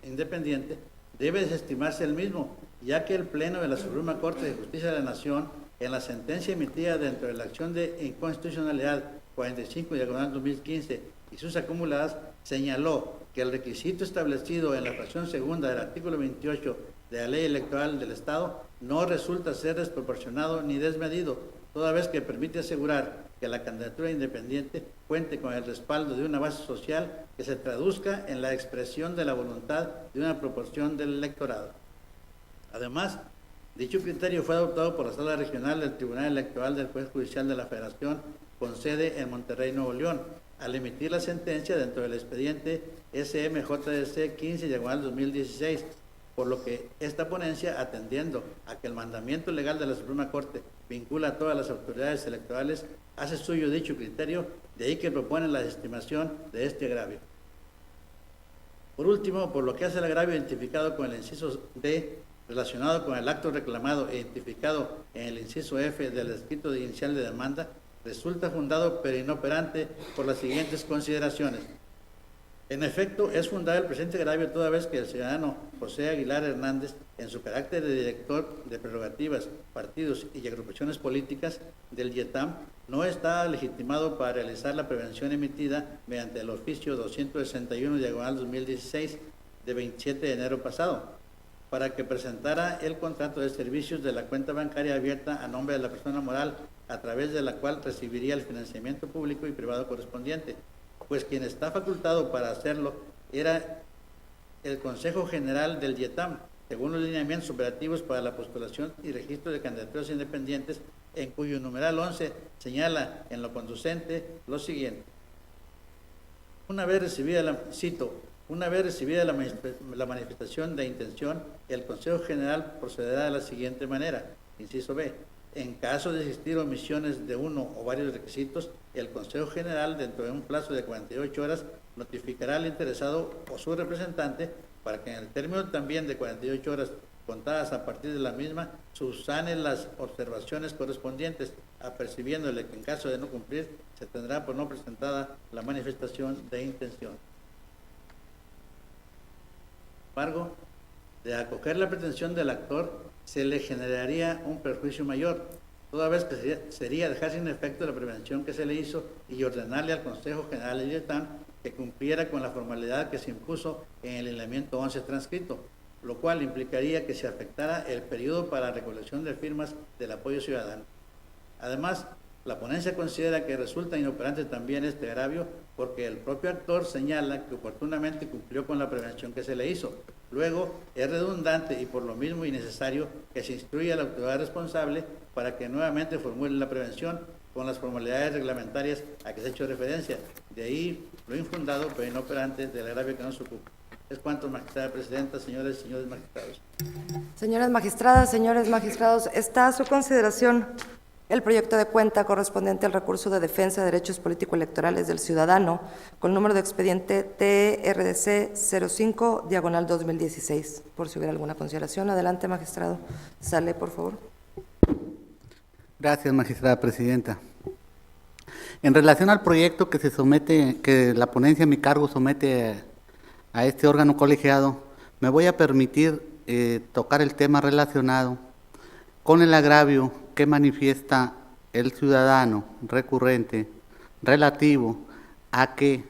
F: independiente, debe desestimarse el mismo, ya que el Pleno de la Suprema Corte de Justicia de la Nación, en la sentencia emitida dentro de la acción de inconstitucionalidad 45/2015 y sus acumuladas, señaló que el requisito establecido en la fracción segunda del artículo 28 de la Ley Electoral del Estado no resulta ser desproporcionado ni desmedido, toda vez que permite asegurar que la candidatura independiente cuente con el respaldo de una base social que se traduzca en la expresión de la voluntad de una proporción del electorado. Además, dicho criterio fue adoptado por la Sala Regional del Tribunal Electoral del Juez Judicial de la Federación con sede en Monterrey, Nuevo León, al emitir la sentencia dentro del expediente SMJDC 15/2016, por lo que esta ponencia, atendiendo a que el mandamiento legal de la Suprema Corte vincula a todas las autoridades electorales, hace suyo dicho criterio, de ahí que propone la desestimación de este agravio. Por último, por lo que hace al agravio identificado con el inciso D, relacionado con el acto reclamado e identificado en el inciso F del escrito inicial de demanda, resulta fundado pero inoperante por las siguientes consideraciones. En efecto, es fundado el presente agravio toda vez que el ciudadano José Aguilar Hernández, en su carácter de director de prerrogativas, partidos y agrupaciones políticas del IETAM, no está legitimado para realizar la prevención emitida mediante el oficio 261/2016 de 27 de enero pasado, para que presentara el contrato de servicios de la cuenta bancaria abierta a nombre de la persona moral, a través de la cual recibiría el financiamiento público y privado correspondiente, pues quien está facultado para hacerlo era el Consejo General del IETAM, según los lineamientos operativos para la postulación y registro de candidaturas independientes, en cuyo numeral 11 señala en lo conducente lo siguiente. Una vez recibida la manifestación de intención, el Consejo General procederá de la siguiente manera. Inciso B. En caso de existir omisiones de uno o varios requisitos, el Consejo General, dentro de un plazo de 48 horas, notificará al interesado o su representante para que en el término también de 48 horas contadas a partir de la misma, subsane las observaciones correspondientes, apercibiéndole que en caso de no cumplir, se tendrá por no presentada la manifestación de intención. Sin embargo, de acoger la pretensión del actor, se le generaría un perjuicio mayor, toda vez que sería dejar sin efecto la prevención que se le hizo y ordenarle al Consejo General del IETAM que cumpliera con la formalidad que se impuso en el lineamiento 11 transcrito, lo cual implicaría que se afectara el periodo para la recolección de firmas del apoyo ciudadano. Además, la ponencia considera que resulta inoperante también este agravio porque el propio actor señala que oportunamente cumplió con la prevención que se le hizo. Luego, es redundante y por lo mismo innecesario que se instruya a la autoridad responsable para que nuevamente formule la prevención con las formalidades reglamentarias a que se ha hecho referencia. De ahí lo infundado pero inoperante del agravio que nos ocupa. Es cuanto, magistrada presidenta, señores y señores magistrados.
A: Señoras magistradas, señores magistrados, está a su consideración el proyecto de cuenta correspondiente al recurso de defensa de derechos político-electorales del ciudadano con número de expediente TRDC 05/2016. Por si hubiera alguna consideración. Adelante, magistrado. Sale, por favor.
E: Gracias, magistrada presidenta. En relación al proyecto que se somete, que la ponencia a mi cargo somete a este órgano colegiado, me voy a permitir tocar el tema relacionado con el agravio que manifiesta el ciudadano recurrente relativo a que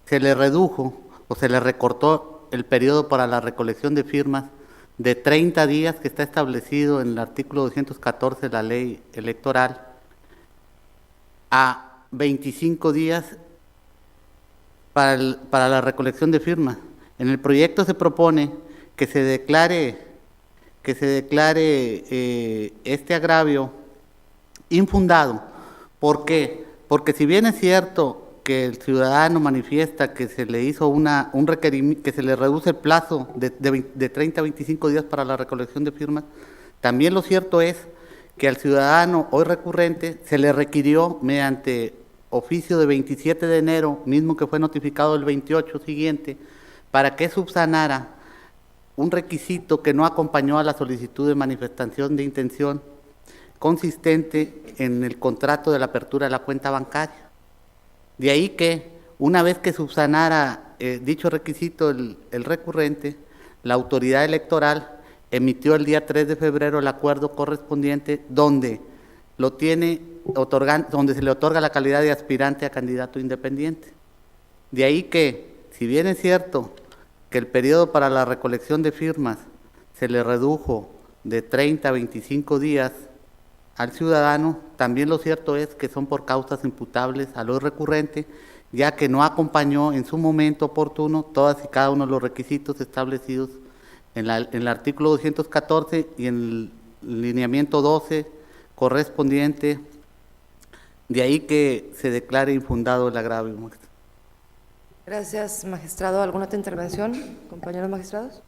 E: se le redujo o se le recortó el periodo para la recolección de firmas de 30 días que está establecido en el artículo 214 de la ley electoral a 25 días para la recolección de firmas. En el proyecto se propone que se declare este agravio infundado. ¿Por qué? Porque si bien es cierto que el ciudadano manifiesta que se le hizo un requerimiento, que se le reduce el plazo de 30 a 25 días para la recolección de firmas, también lo cierto es que al ciudadano hoy recurrente se le requirió mediante oficio de 27 de enero, mismo que fue notificado el 28 siguiente, para que subsanara un requisito que no acompañó a la solicitud de manifestación de intención consistente en el contrato de la apertura de la cuenta bancaria. De ahí que, una vez que subsanara dicho requisito el recurrente, la autoridad electoral emitió el día 3 de febrero el acuerdo correspondiente donde donde se le otorga la calidad de aspirante a candidato independiente. De ahí que, si bien es cierto que el periodo para la recolección de firmas se le redujo de 30 a 25 días al ciudadano, también lo cierto es que son por causas imputables al hoy recurrente, ya que no acompañó en su momento oportuno todas y cada uno de los requisitos establecidos en el artículo 214 y en el lineamiento 12 correspondiente De ahí que se declare infundado el agravio, magistrado.
A: Gracias, magistrado. ¿Alguna otra intervención, compañeros magistrados?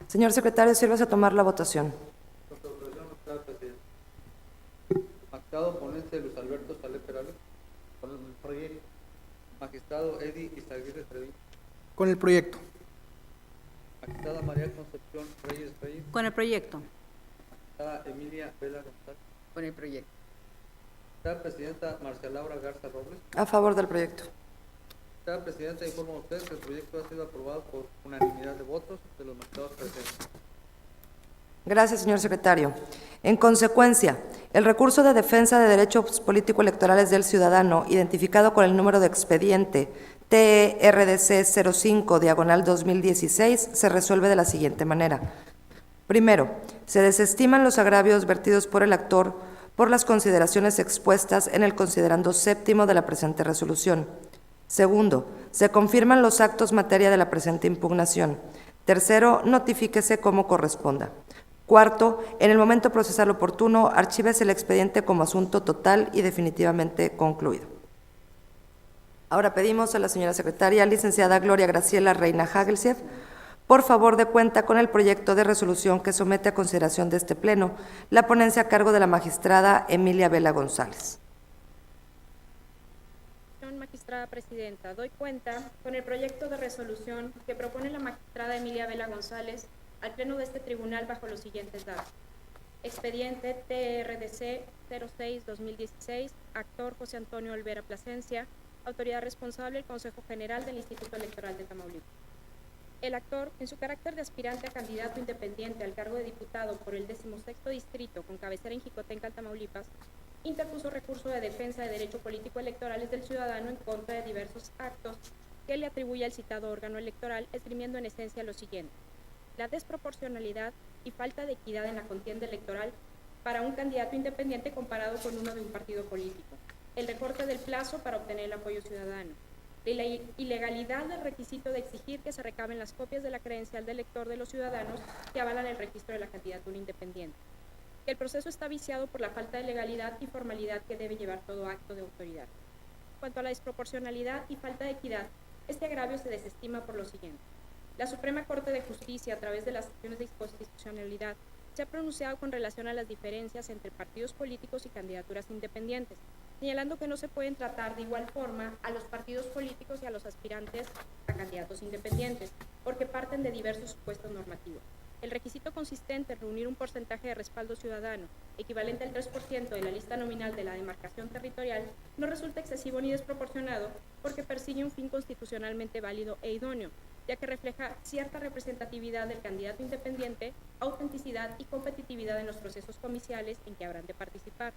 A: Señor secretario, sírvase a tomar la votación.
B: Magistrado ponente Luis Alberto Salé Perales.
E: Con el proyecto.
B: Magistrado Eddie Izaguirre Treviño.
C: Con el proyecto.
B: Magistrada María Concepción Reyes Reyes.
H: Con el proyecto.
B: Magistrada Emilia Vela González.
H: Con el proyecto.
B: Magistrada Presidenta Marcia Laura Garza Robles.
A: A favor del proyecto.
B: Magistrada Presidenta, informo a usted que el proyecto ha sido aprobado por unanimidad de votos de los magistrados presentes.
A: Gracias, señor secretario. En consecuencia, el recurso de defensa de derechos político-electorales del ciudadano, identificado con el número de expediente TRDC 05/2016, se resuelve de la siguiente manera. Primero, se desestiman los agravios vertidos por el actor por las consideraciones expuestas en el considerando séptimo de la presente resolución. Segundo, se confirman los actos materia de la presente impugnación. Tercero, notifíquese como corresponda. Cuarto, en el momento procesal oportuno, archívese el expediente como asunto total y definitivamente concluido. Ahora pedimos a la señora secretaria, licenciada Gloria Graciela Reina Hagelsieff, por favor dé cuenta con el proyecto de resolución que somete a consideración de este Pleno la ponencia a cargo de la magistrada Emilia Vela González.
I: Magistrada Presidenta, doy cuenta con el proyecto de resolución que propone la magistrada Emilia Vela González al Pleno de este tribunal bajo los siguientes datos. Expediente TRDC 06-2016, actor José Antonio Olvera Plasencia, autoridad responsable el Consejo General del Instituto Electoral de Tamaulipas. El actor, en su carácter de aspirante a candidato independiente al cargo de diputado por el 16º distrito con cabecera en Jicotencal, Tamaulipas, interpuso recurso de defensa de derecho político electorales del ciudadano en contra de diversos actos que le atribuye al citado órgano electoral, esgrimiendo en esencia lo siguiente: la desproporcionalidad y falta de equidad en la contienda electoral para un candidato independiente comparado con uno de un partido político, el recorte del plazo para obtener el apoyo ciudadano, la ilegalidad del requisito de exigir que se recaben las copias de la credencial de elector de los ciudadanos que avalan el registro de la candidatura independiente, que el proceso está viciado por la falta de legalidad y formalidad que debe llevar todo acto de autoridad. En cuanto a la desproporcionalidad y falta de equidad, este agravio se desestima por lo siguiente. La Suprema Corte de Justicia, a través de las acciones de inconstitucionalidad, se ha pronunciado con relación a las diferencias entre partidos políticos y candidaturas independientes, señalando que no se pueden tratar de igual forma a los partidos políticos y a los aspirantes a candidatos independientes, porque parten de diversos supuestos normativos. El requisito consistente en reunir un porcentaje de respaldo ciudadano equivalente al 3% de la lista nominal de la demarcación territorial no resulta excesivo ni desproporcionado porque persigue un fin constitucionalmente válido e idóneo, ya que refleja cierta representatividad del candidato independiente, autenticidad y competitividad en los procesos comiciales en que habrán de participar.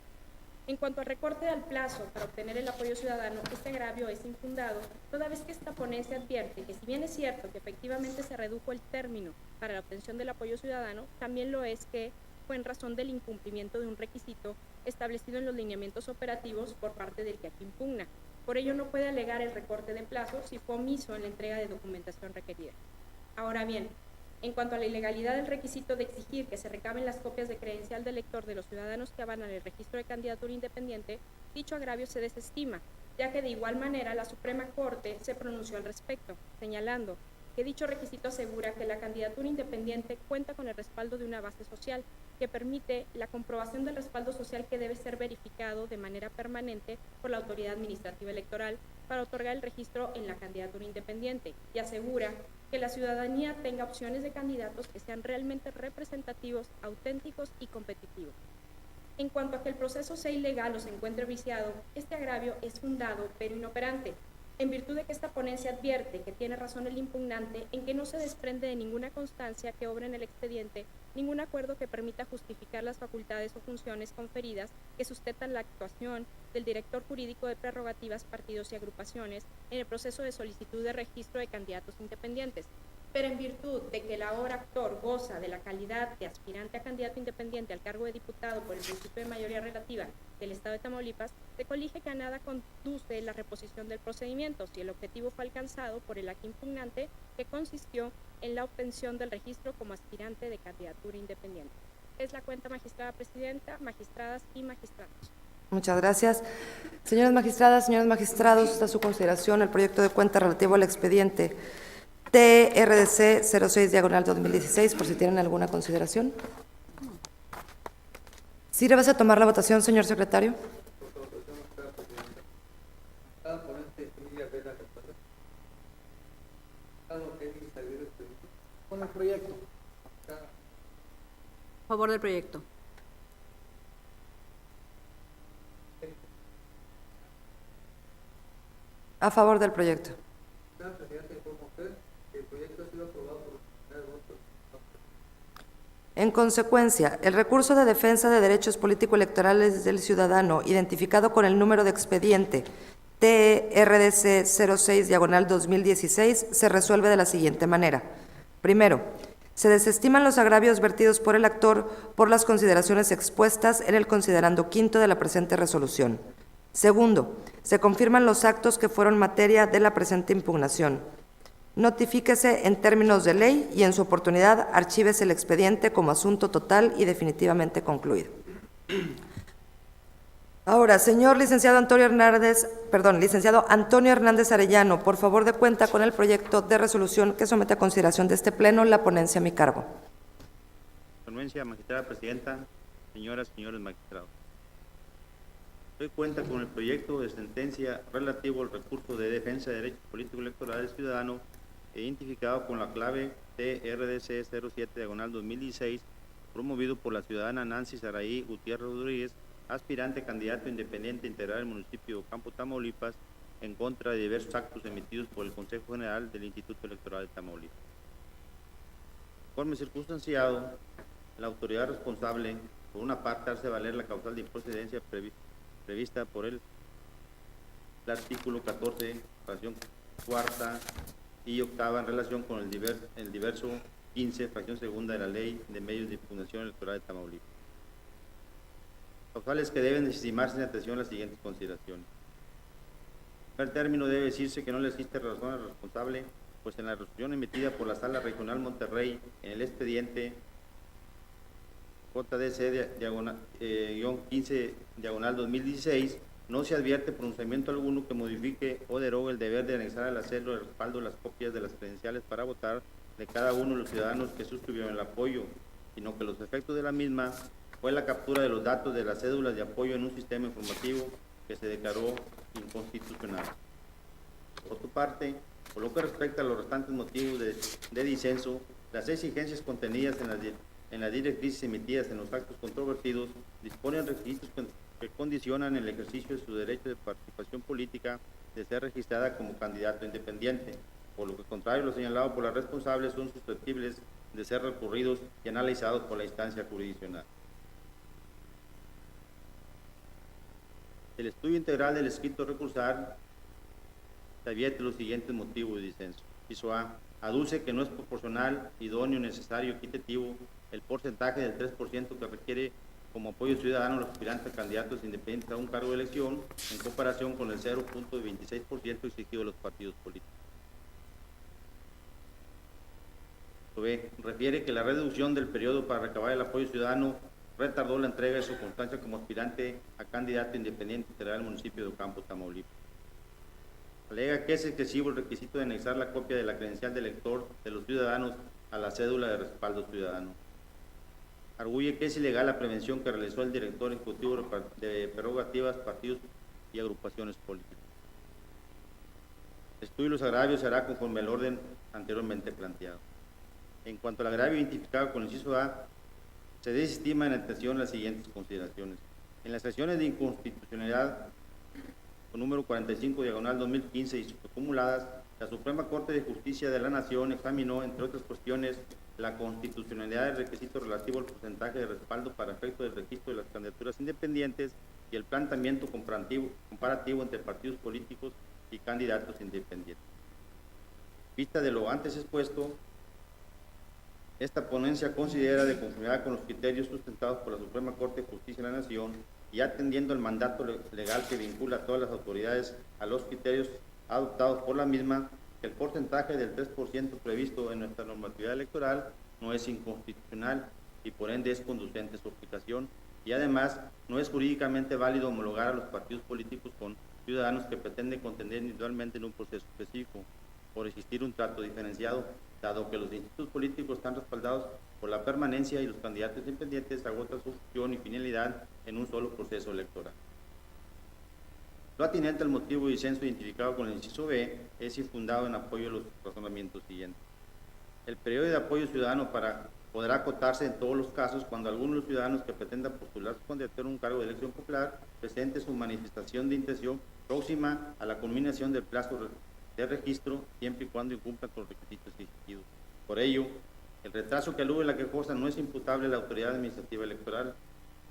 I: En cuanto al recorte del plazo para obtener el apoyo ciudadano, este agravio es infundado, toda vez que esta ponencia advierte que si bien es cierto que efectivamente se redujo el término para la obtención del apoyo ciudadano, también lo es que fue en razón del incumplimiento de un requisito establecido en los lineamientos operativos por parte del que aquí impugna. Por ello no puede alegar el recorte de plazo si fue omiso en la entrega de documentación requerida. Ahora bien, en cuanto a la ilegalidad del requisito de exigir que se recaben las copias de credencial de elector de los ciudadanos que avalan el registro de candidatura independiente, dicho agravio se desestima, ya que de igual manera la Suprema Corte se pronunció al respecto, señalando que dicho requisito asegura que la candidatura independiente cuenta con el respaldo de una base social que permite la comprobación del respaldo social que debe ser verificado de manera permanente por la autoridad administrativa electoral para otorgar el registro en la candidatura independiente y asegura que la ciudadanía tenga opciones de candidatos que sean realmente representativos, auténticos y competitivos. En cuanto a que el proceso sea ilegal o se encuentre viciado, este agravio es fundado pero inoperante, en virtud de que esta ponencia advierte que tiene razón el impugnante en que no se desprende de ninguna constancia que obre en el expediente ningún acuerdo que permita justificar las facultades o funciones conferidas que sustentan la actuación del director jurídico de prerrogativas, partidos y agrupaciones en el proceso de solicitud de registro de candidatos independientes. Pero en virtud de que el ahora actor goza de la calidad de aspirante a candidato independiente al cargo de diputado por el principio de mayoría relativa del Estado de Tamaulipas, se colige que a nada conduce la reposición del procedimiento si el objetivo fue alcanzado por el aquí impugnante, que consistió en la obtención del registro como aspirante de candidatura independiente. Es la cuenta, magistrada presidenta, magistradas y magistrados.
A: Muchas gracias. Señoras magistradas, señores magistrados, está a su consideración el proyecto de cuenta relativo al expediente TRDC 06/2016, por si tienen alguna consideración. ¿Sírvase a tomar la votación, señor secretario?
C: Con el proyecto.
H: A favor del proyecto.
A: A favor del proyecto. En consecuencia, el recurso de defensa de derechos político-electorales del ciudadano, identificado con el número de expediente TRDC 06/2016, se resuelve de la siguiente manera. Primero, se desestiman los agravios vertidos por el actor por las consideraciones expuestas en el considerando quinto de la presente resolución. Segundo, se confirman los actos que fueron materia de la presente impugnación. Notifíquese en términos de ley y en su oportunidad archívese el expediente como asunto total y definitivamente concluido. Ahora, señor licenciado Antonio Hernández Arellano, por favor de cuenta con el proyecto de resolución que somete a consideración de este Pleno la ponencia a mi cargo.
G: Anuencia, magistrada presidenta, señoras y señores magistrados. Doy cuenta con el proyecto de sentencia relativo al recurso de defensa de derechos políticos electorales ciudadanos identificado con la clave TRDC 07/2016, promovido por la ciudadana Nancy Saraí Gutiérrez Rodríguez, aspirante candidato independiente integral del municipio de Ocampo, Tamaulipas, en contra de diversos actos emitidos por el Consejo General del Instituto Electoral de Tamaulipas. Conforme circunstanciado, la autoridad responsable, por una parte, hace valer la causal de improcedencia prevista por el artículo 14, fracción cuarta y octava en relación con el diverso 15, fracción segunda de la Ley de Medios de Impugnación Electoral de Tamaulipas. Causales que deben estimarse en atención a las siguientes consideraciones. En primer término, debe decirse que no le existe razón al responsable, pues en la resolución emitida por la Sala Regional Monterrey en el expediente JDC-15/2016 no se advierte pronunciamiento alguno que modifique o derogue el deber de anexar a la cédula de respaldo las copias de las credenciales para votar de cada uno de los ciudadanos que suscribieron el apoyo, sino que los efectos de la misma fue la captura de los datos de las cédulas de apoyo en un sistema informativo que se declaró inconstitucional. Por su parte, por lo que respecta a los restantes motivos de disenso, las exigencias contenidas en las directrices emitidas en los actos controvertidos disponen requisitos que condicionan el ejercicio de su derecho de participación política de ser registrada como candidato independiente, por lo que contrario a lo señalado por las responsables son susceptibles de ser recurridos y analizados por la instancia jurisdiccional. El estudio integral del escrito recursal se advierte los siguientes motivos de disenso. Inciso A. Aduce que no es proporcional, idóneo, necesario, equitativo el porcentaje del 3% que requiere como apoyo ciudadano los aspirantes a candidatos independientes a un cargo de elección en comparación con el 0.26% exigido de los partidos políticos. B. Refiere que la reducción del periodo para recabar el apoyo ciudadano retardó la entrega de su constancia como aspirante a candidato independiente integral del municipio de Ocampo, Tamaulipas. Alega que es excesivo el requisito de anexar la copia de la credencial de elector de los ciudadanos a la cédula de respaldo ciudadano. Arguye que es ilegal la prevención que realizó el director ejecutivo de prerrogativas, partidos y agrupaciones políticas. El estudio de los agravios se hará conforme al orden anteriormente planteado. En cuanto al agravio identificado con el inciso A, se desestima en atención las siguientes consideraciones. En las sesiones de inconstitucionalidad con número 45/2015 y sus acumuladas, la Suprema Corte de Justicia de la Nación examinó, entre otras cuestiones, la constitucionalidad del requisito relativo al porcentaje de respaldo para efecto del registro de las candidaturas independientes y el planteamiento comparativo entre partidos políticos y candidatos independientes. Vista de lo antes expuesto, esta ponencia considera, de conformidad con los criterios sustentados por la Suprema Corte de Justicia de la Nación y atendiendo el mandato legal que vincula a todas las autoridades a los criterios adoptados por la misma, que el porcentaje del 3% previsto en nuestra normatividad electoral no es inconstitucional y por ende es conducente a su aplicación, y además no es jurídicamente válido homologar a los partidos políticos con ciudadanos que pretenden contender individualmente en un proceso específico, por existir un trato diferenciado, dado que los institutos políticos están respaldados por la permanencia y los candidatos independientes agotan su función y finalidad en un solo proceso electoral. Lo atinente al motivo de disenso identificado con el inciso B es infundado en apoyo a los razonamientos siguientes. El periodo de apoyo ciudadano podrá acotarse en todos los casos cuando alguno de los ciudadanos que pretendan postular su candidatura en un cargo de elección popular presente su manifestación de intención próxima a la culminación del plazo de registro, siempre y cuando incumpla con los requisitos exigidos. Por ello, el retraso que alude la quejosa no es imputable a la autoridad administrativa electoral,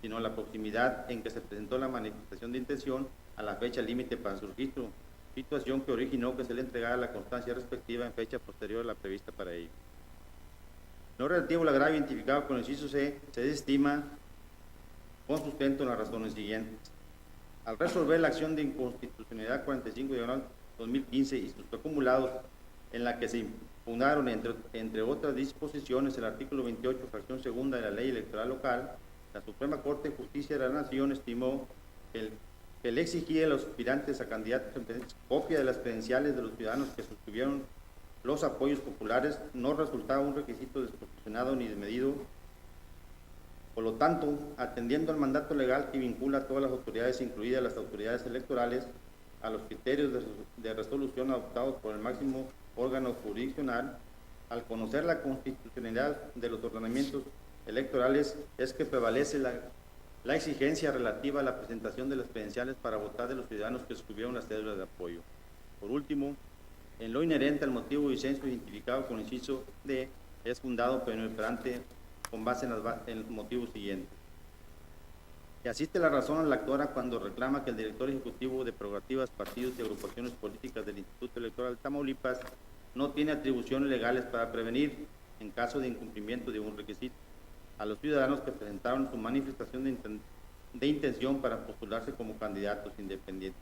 G: sino a la proximidad en que se presentó la manifestación de intención a la fecha límite para su registro, situación que originó que se le entregara la constancia respectiva en fecha posterior a la prevista para ello. No relativo al agravio identificado con el inciso C, se desestima con sustento en las razones siguientes. Al resolver la acción de inconstitucionalidad 45/2015 y sus acumulados, en la que se impugnaron, entre otras disposiciones, el artículo 28, fracción segunda de la Ley Electoral Local, la Suprema Corte de Justicia de la Nación estimó que el exigir a los aspirantes a candidatos independientes copia de las credenciales de los ciudadanos que suscribieron los apoyos populares no resultaba un requisito desproporcionado ni desmedido. Por lo tanto, atendiendo al mandato legal que vincula a todas las autoridades, incluidas las autoridades electorales, a los criterios de resolución adoptados por el máximo órgano jurisdiccional, al conocer la constitucionalidad de los ordenamientos electorales, es que prevalece la exigencia relativa a la presentación de las credenciales para votar de los ciudadanos que suscribieron las cédulas de apoyo. Por último, en lo inherente al motivo de disenso identificado con el inciso D, es fundado pero inoperante con base en los motivos siguientes. Y asiste la razón a la actora cuando reclama que el director ejecutivo de prerrogativas, partidos y agrupaciones políticas del Instituto Electoral de Tamaulipas no tiene atribuciones legales para prevenir, en caso de incumplimiento de un requisito, a los ciudadanos que presentaron su manifestación de intención para postularse como candidatos independientes.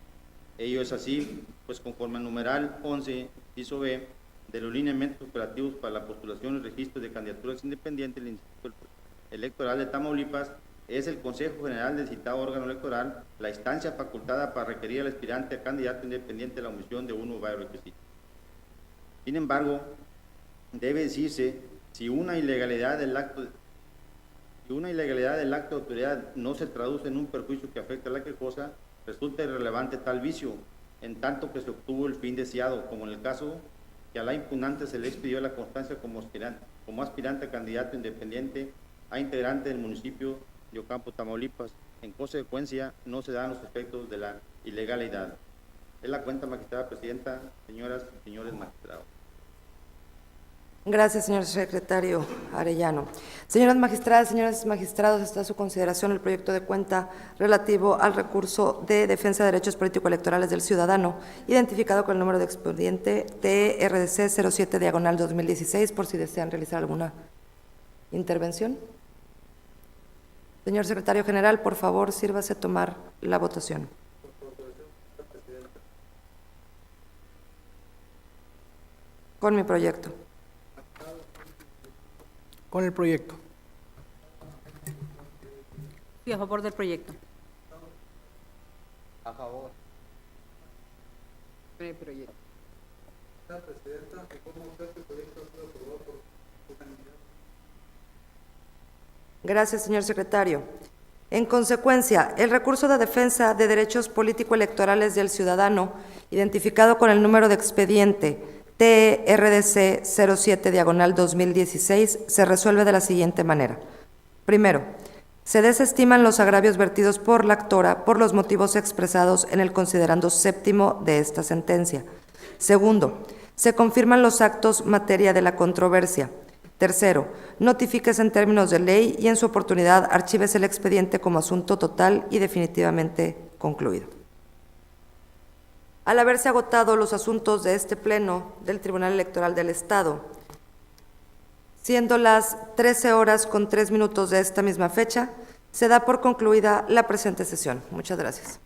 G: Ello es así, pues conforme al numeral 11, inciso B, de los lineamientos operativos para la postulación y registro de candidaturas independientes del Instituto Electoral de Tamaulipas, es el Consejo General del citado órgano electoral la instancia facultada para requerir al aspirante a candidato independiente la omisión de uno o varios requisitos. Sin embargo, debe decirse, si una ilegalidad del acto de autoridad no se traduce en un perjuicio que afecta a la quejosa, resulta irrelevante tal vicio, en tanto que se obtuvo el fin deseado, como en el caso que a la impugnante se le expidió la constancia como aspirante a candidato independiente a integrante del municipio de Ocampo, Tamaulipas. En consecuencia, no se dan los efectos de la ilegalidad. Es la cuenta, magistrada presidenta, señoras y señores magistrados.
A: Gracias, señor secretario Arellano. Señoras magistradas, señores magistrados, está a su consideración el proyecto de cuenta relativo al recurso de defensa de derechos político-electorales del ciudadano, identificado con el número de expediente TRDC 07/2016, por si desean realizar alguna intervención. Señor secretario general, por favor, sírvase a tomar la votación. Con mi proyecto.
C: Con el proyecto.
H: Sí, a favor del proyecto.
B: A favor.
H: Con el proyecto.
B: Señora presidenta, ¿cómo usted el proyecto ha sido aprobado por unanimidad?
A: Gracias, señor secretario. En consecuencia, el recurso de defensa de derechos político-electorales del ciudadano, identificado con el número de expediente TRDC 07/2016, se resuelve de la siguiente manera. Primero, se desestiman los agravios vertidos por la actora por los motivos expresados en el considerando séptimo de esta sentencia. Segundo, se confirman los actos materia de la controversia. Tercero, notifíquese en términos de ley y en su oportunidad archívese el expediente como asunto total y definitivamente concluido. Al haberse agotado los asuntos de este pleno del Tribunal Electoral del Estado, siendo las 13:03 de esta misma fecha, se da por concluida la presente sesión. Muchas gracias.